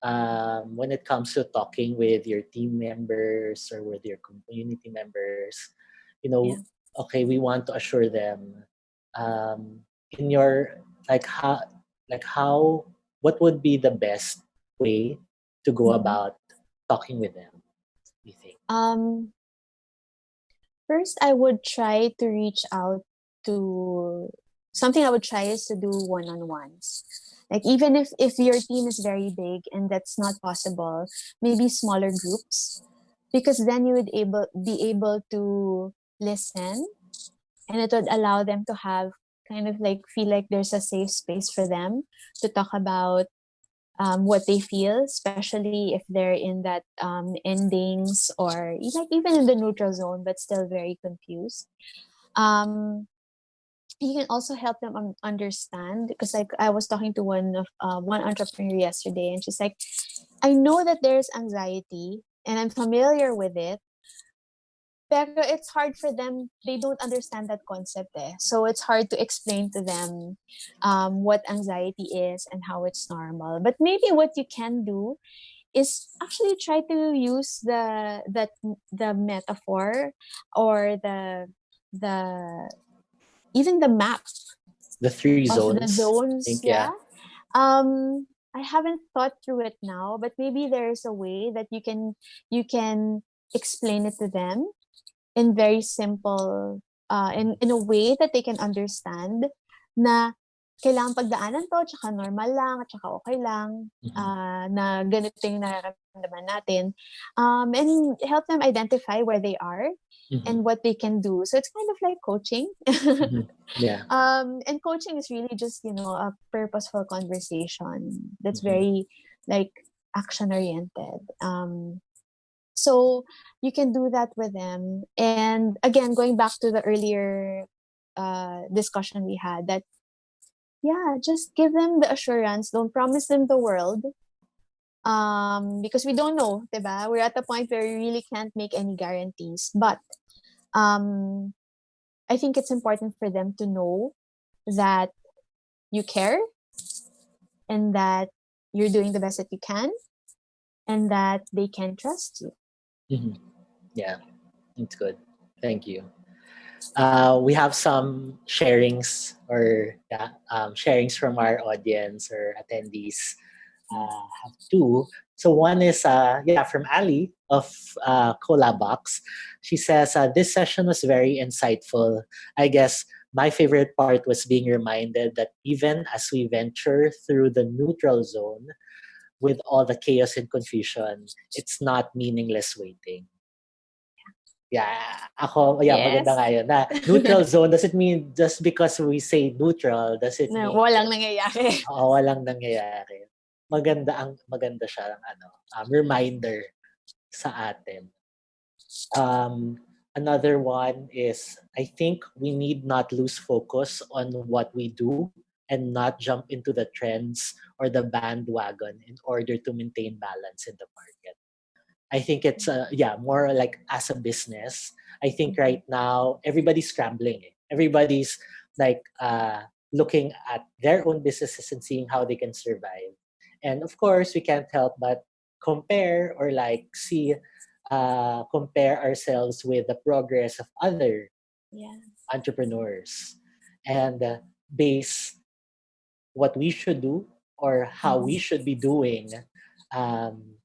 S1: when it comes to talking with your team members or with your community members, you know,
S2: Yeah.
S1: okay, we want to assure them in your like how what would be the best way to go
S2: Mm-hmm.
S1: about talking with them, you think?
S2: Um, First, I would try to reach out to something I would try is to do one-on-ones. Like even if your team is very big and that's not possible, maybe smaller groups, because then you would be able to listen, and it would allow them to have kind of like feel like there's a safe space for them to talk about what they feel, especially if they're in that endings or like even in the neutral zone, but still very confused. Um, you can also help them understand, because like I was talking to one entrepreneur yesterday, and she's like, I know that there's anxiety and I'm familiar with it, pero it's hard for them. They don't understand that concept eh. So it's hard to explain to them what anxiety is and how it's normal. But maybe what you can do is actually try to use the metaphor or the even the map
S1: The three
S2: of the
S1: zones, I
S2: zones.
S1: think, yeah.
S2: Yeah. I haven't thought through it now, but maybe there's a way that you can explain it to them in very simple, in a way that they can understand, na kailangan pagdaanan 'to, tsaka normal lang, at tsaka okey lang,
S1: Mhm.
S2: na ganito yung nararamdaman natin. And help them identify where they are
S1: Mhm.
S2: and what they can do. So it's kind of like coaching.
S1: Mhm. Yeah.
S2: And coaching is really just, a purposeful conversation that's
S1: Mhm.
S2: very like action oriented. So you can do that with them. And again, going back to the earlier discussion we had, that yeah, just give them the assurance. Don't promise them the world. Because we don't know, diba? We're at the point where we really can't make any guarantees. But um, I think it's important for them to know that you care, and that you're doing the best that you can, and that they can trust you.
S1: Mhm. Yeah, it's good. Thank you. We have some sharings or yeah, sharings from our audience or attendees. Have two. So one is yeah, from Ali of Cola Box. She says this session was very insightful. I guess my favorite part was being reminded that even as we venture through the neutral zone with all the chaos and confusion, it's not meaningless waiting. Yeah, yeah, maganda
S2: Yes.
S1: nga yun, na neutral zone doesn't mean just because we say neutral, does it
S2: Na
S1: mean
S2: walang
S1: that
S2: nangyayari.
S1: walang nangyayari. Maganda siya ng ano, reminder sa atin. Um, Another one is I think we need not lose focus on what we do and not jump into the trends or the bandwagon in order to maintain balance in the market. I think it's yeah, more like as a business. I think
S2: Mhm.
S1: right now everybody's scrambling. Eh. Everybody's like looking at their own businesses and seeing how they can survive. And of course, we can't help but compare or like see compare ourselves with the progress of other
S2: Yeah.
S1: entrepreneurs and base what we should do or how we
S2: Mhm.
S1: should be doing um,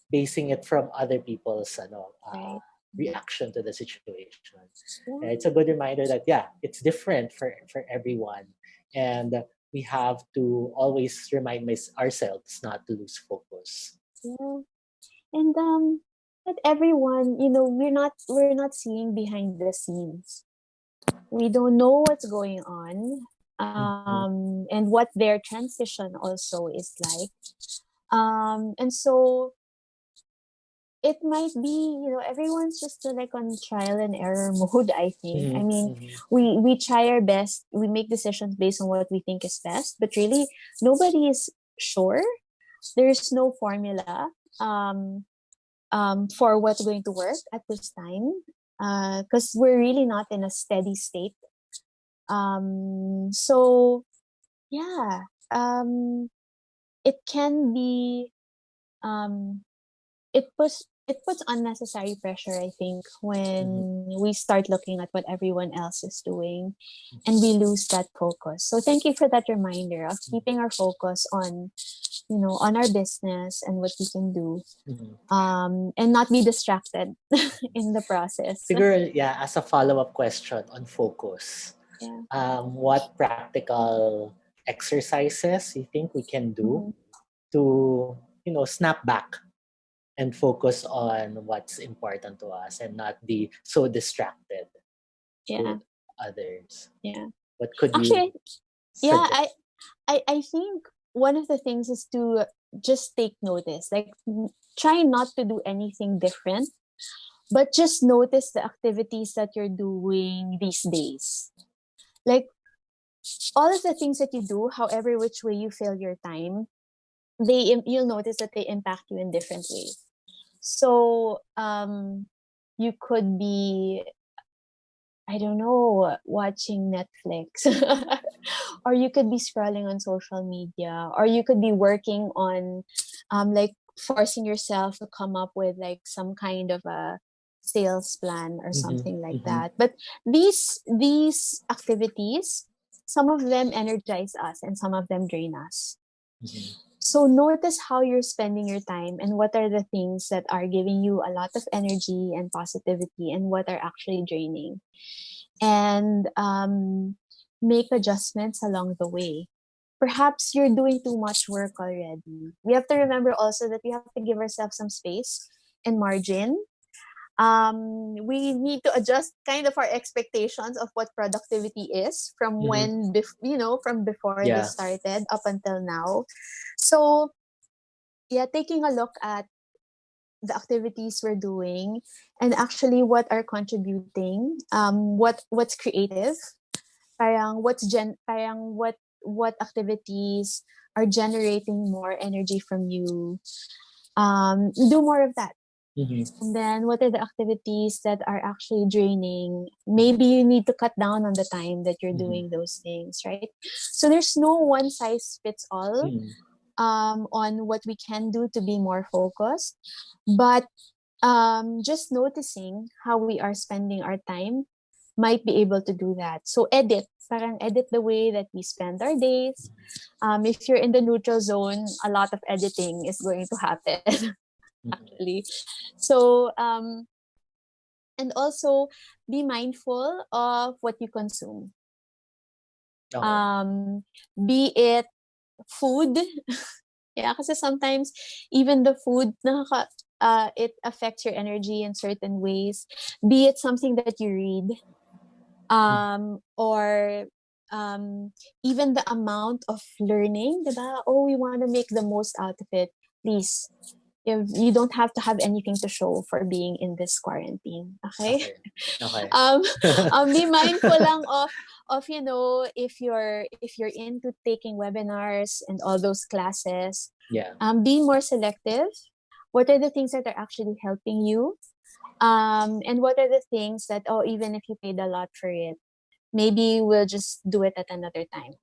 S1: basing it from other people's
S2: Right. Mhm.
S1: reaction to the situation.
S2: Yeah.
S1: It's a good reminder that yeah, it's different for everyone, and we have to always remind ourselves not to lose focus.
S2: Yeah. And not everyone, we're not seeing behind the scenes. We don't know what's going on.
S1: Mhm.
S2: And what their transition also is like. And so it might be, everyone's just like on trial and error mode, I think. I
S1: Mhm.
S2: mean,
S1: Mhm.
S2: we try our best, we make decisions based on what we think is best, but really nobody is sure. There's no formula for what's going to work at this time, because we're really not in a steady state. So yeah, um, it can be. um, it puts unnecessary pressure, I think,
S1: Mhm.
S2: when we start looking at what everyone else is doing and we lose that focus. So thank you for that reminder of keeping our focus on, on our business and what we can do,
S1: Mhm.
S2: and not be distracted in the process.
S1: Siguro, yeah, as a follow-up question on focus,
S2: Yeah.
S1: what practical exercises you think we can do
S2: Mhm.
S1: to, snap back and focus on what's important to us and not be so distracted with
S2: Yeah.
S1: others?
S2: Yeah.
S1: What could you
S2: Actually, yeah,
S1: suggest?
S2: I think one of the things is to just take notice. Like, try not to do anything different, but just notice the activities that you're doing these days. Like, all of the things that you do, however which way you fill your time, you'll notice that they impact you in different ways. So, you could be, I don't know, watching Netflix. Or you could be scrolling on social media, or you could be working on, like, forcing yourself to come up with like some kind of a sales plan or
S1: Mm-hmm,
S2: something like
S1: mm-hmm,
S2: that. But these activities, some of them energize us and some of them drain us.
S1: mm-hmm,
S2: So notice how you're spending your time and what are the things that are giving you a lot of energy and positivity and what are actually draining. And make adjustments along the way. Perhaps you're doing too much work already. We have to remember also that we have to give ourselves some space and margin. We need to adjust kind of our expectations of what productivity is from
S1: mm-hmm.
S2: from before this
S1: Yeah.
S2: started up until now. So yeah, taking a look at the activities we're doing and actually what are contributing, what's creative, what activities are generating more energy from you, do more of that.
S1: Mm-hmm,
S2: And then what are the activities that are actually draining? Maybe you need to cut down on the time that you're
S1: mm-hmm,
S2: doing those things, right? So there's no one size fits all,
S1: mm-hmm,
S2: on what we can do to be more focused. But just noticing how we are spending our time might be able to do that. So parang edit the way that we spend our days. If you're in the neutral zone, a lot of editing is going to happen,
S1: mm-hmm.
S2: actually. So, and also be mindful of what you consume.
S1: Okay.
S2: Um, be it food. Yeah, kasi sometimes even the food, it affects your energy in certain ways. Be it something that you read, or even the amount of learning, diba? Oh, we want to make the most out of it. Please, if you don't have to have anything to show for being in this quarantine, okay?
S1: Okay. Okay.
S2: um, be mindful lang of if you're into taking webinars and all those classes.
S1: Yeah.
S2: Be more selective. What are the things that are actually helping you? And what are the things that, oh, even if you paid a lot for it, maybe we'll just do it at another time.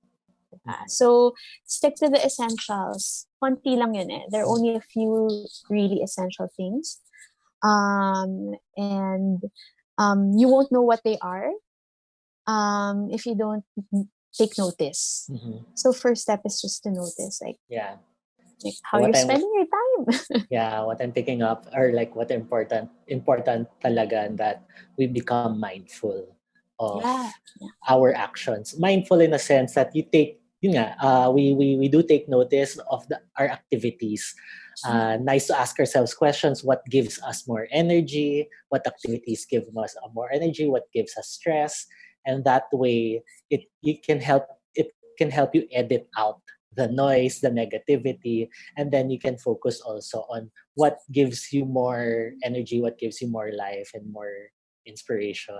S1: Mm-hmm.
S2: So stick to the essentials. Konti lang yun eh. There are only a few really essential things. And you won't know what they are, if you don't take notice.
S1: Mm-hmm.
S2: So first step is just to notice,
S1: Yeah.
S2: like how
S1: What
S2: you're
S1: I'm
S2: spending your time.
S1: Yeah, what I'm picking up are like what important talaga that we become mindful of
S2: Yeah.
S1: our actions. Mindful in a sense that you take yun nga, we do take notice of our activities. Nice to ask ourselves questions: what gives us more energy? What activities give us more energy? What gives us stress? And that way, it can help you edit out the noise, the negativity, and then you can focus also on what gives you more energy, what gives you more life and more inspiration,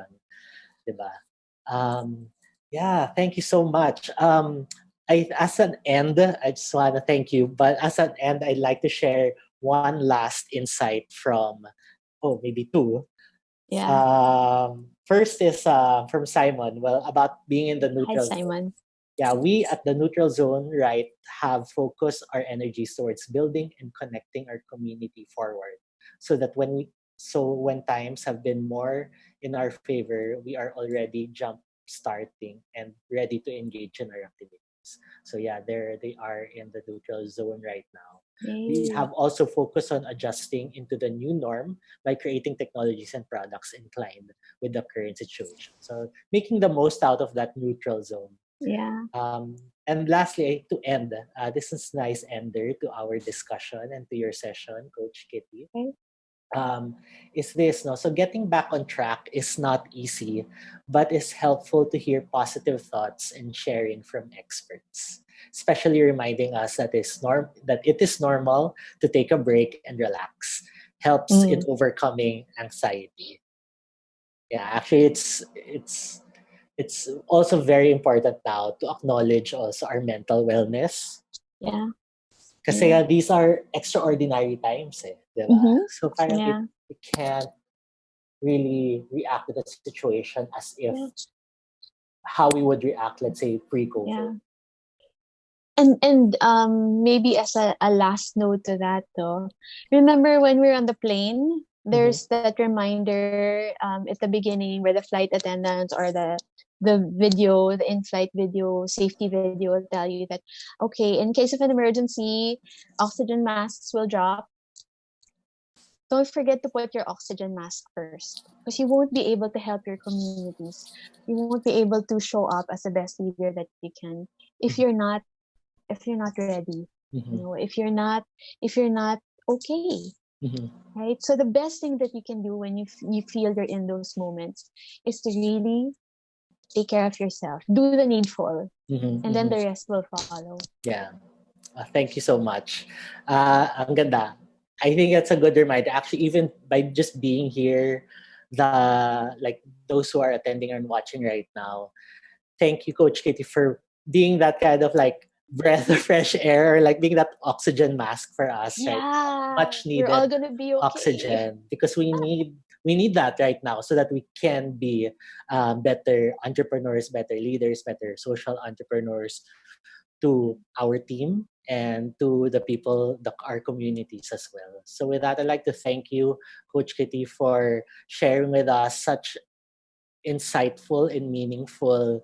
S1: diba? Um, yeah, thank you so much. As an end, I just want to thank you. But as an end, I'd like to share one last insight from, maybe two.
S2: Yeah.
S1: First is from Simon. Well, about being in the
S2: Hi,
S1: neutral zone.
S2: Simon.
S1: yeah, we at the neutral zone, right, have focused our energies towards building and connecting our community forward, so that when times have been more in our favor, we are already jump starting and ready to engage in our activities. So yeah, there they are in the neutral zone right now. We
S2: Yay.
S1: have also focused on adjusting into the new norm by creating technologies and products inclined with the current situation. So making the most out of that neutral zone.
S2: Yeah.
S1: And lastly, to end, this is nice ender to our discussion and to your session, Coach Kitty.
S2: Okay.
S1: Um, is this no? So getting back on track is not easy, but it's helpful to hear positive thoughts and sharing from experts, especially reminding us that it is normal to take a break and relax. Helps in
S2: Mm.
S1: overcoming anxiety. Yeah, actually, it's also very important now to acknowledge also our mental wellness.
S2: Yeah.
S1: Kasi
S2: Yeah.
S1: these are extraordinary times eh, di ba?
S2: Mm-hmm.
S1: So parang
S2: Yeah.
S1: we can't really react to the situation as if
S2: Yeah.
S1: how we would react, let's say, pre-COVID.
S2: Yeah. Maybe as a last note to that though, remember when we're on the plane,
S1: Mm-hmm.
S2: there's that reminder at the beginning where the flight attendants or the in-flight video, safety video will tell you that, okay, in case of an emergency, oxygen masks will drop. Don't forget to put your oxygen mask first, because you won't be able to help your communities. You won't be able to show up as the best leader that you can if you're not if you're not ready,
S1: Mm-hmm.
S2: if you're not okay,
S1: Mm-hmm.
S2: right? So the best thing that you can do when you feel you're in those moments is to really take care of yourself, do the needful,
S1: Mm-hmm.
S2: and then
S1: Mm-hmm.
S2: the rest will follow.
S1: Yeah. Thank you so much. Ang ganda. I think that's a good reminder. Actually, even by just being here, those who are attending and watching right now, thank you, Coach Kitty, for being that kind of like breath of fresh air, or like being that oxygen mask for us, right?
S2: Yeah,
S1: Much
S2: we're all
S1: needed
S2: gonna be okay.
S1: oxygen because we need that right now so that we can be better entrepreneurs, better leaders, better social entrepreneurs to our team and to the people, our communities as well. So with that, I'd like to thank you, Coach Kitty, for sharing with us such insightful and meaningful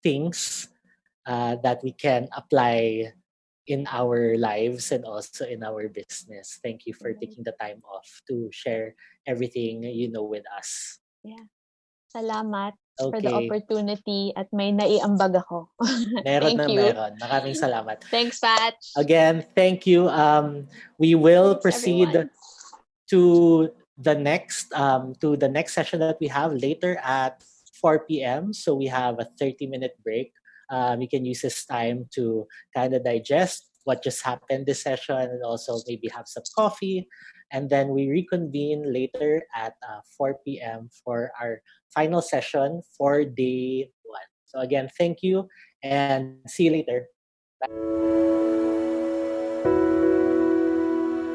S1: things that we can apply in our lives and also in our business. Thank you for taking the time off to share everything you know with us.
S2: Yeah. Salamat for the
S1: Okay.
S2: opportunity at may naiambag ako.
S1: Meron
S2: Thank
S1: na
S2: you.
S1: meron. Maraming salamat.
S2: Thanks, Patch.
S1: Again, thank you. We will
S2: Thanks,
S1: proceed
S2: everyone.
S1: to the next session that we have later at 4 p.m. So we have a 30-minute break. You can use this time to kind of digest what just happened this session and also maybe have some coffee. And then we reconvene later at 4 p.m. for our final session for day one. So again, thank you and see you later. Bye.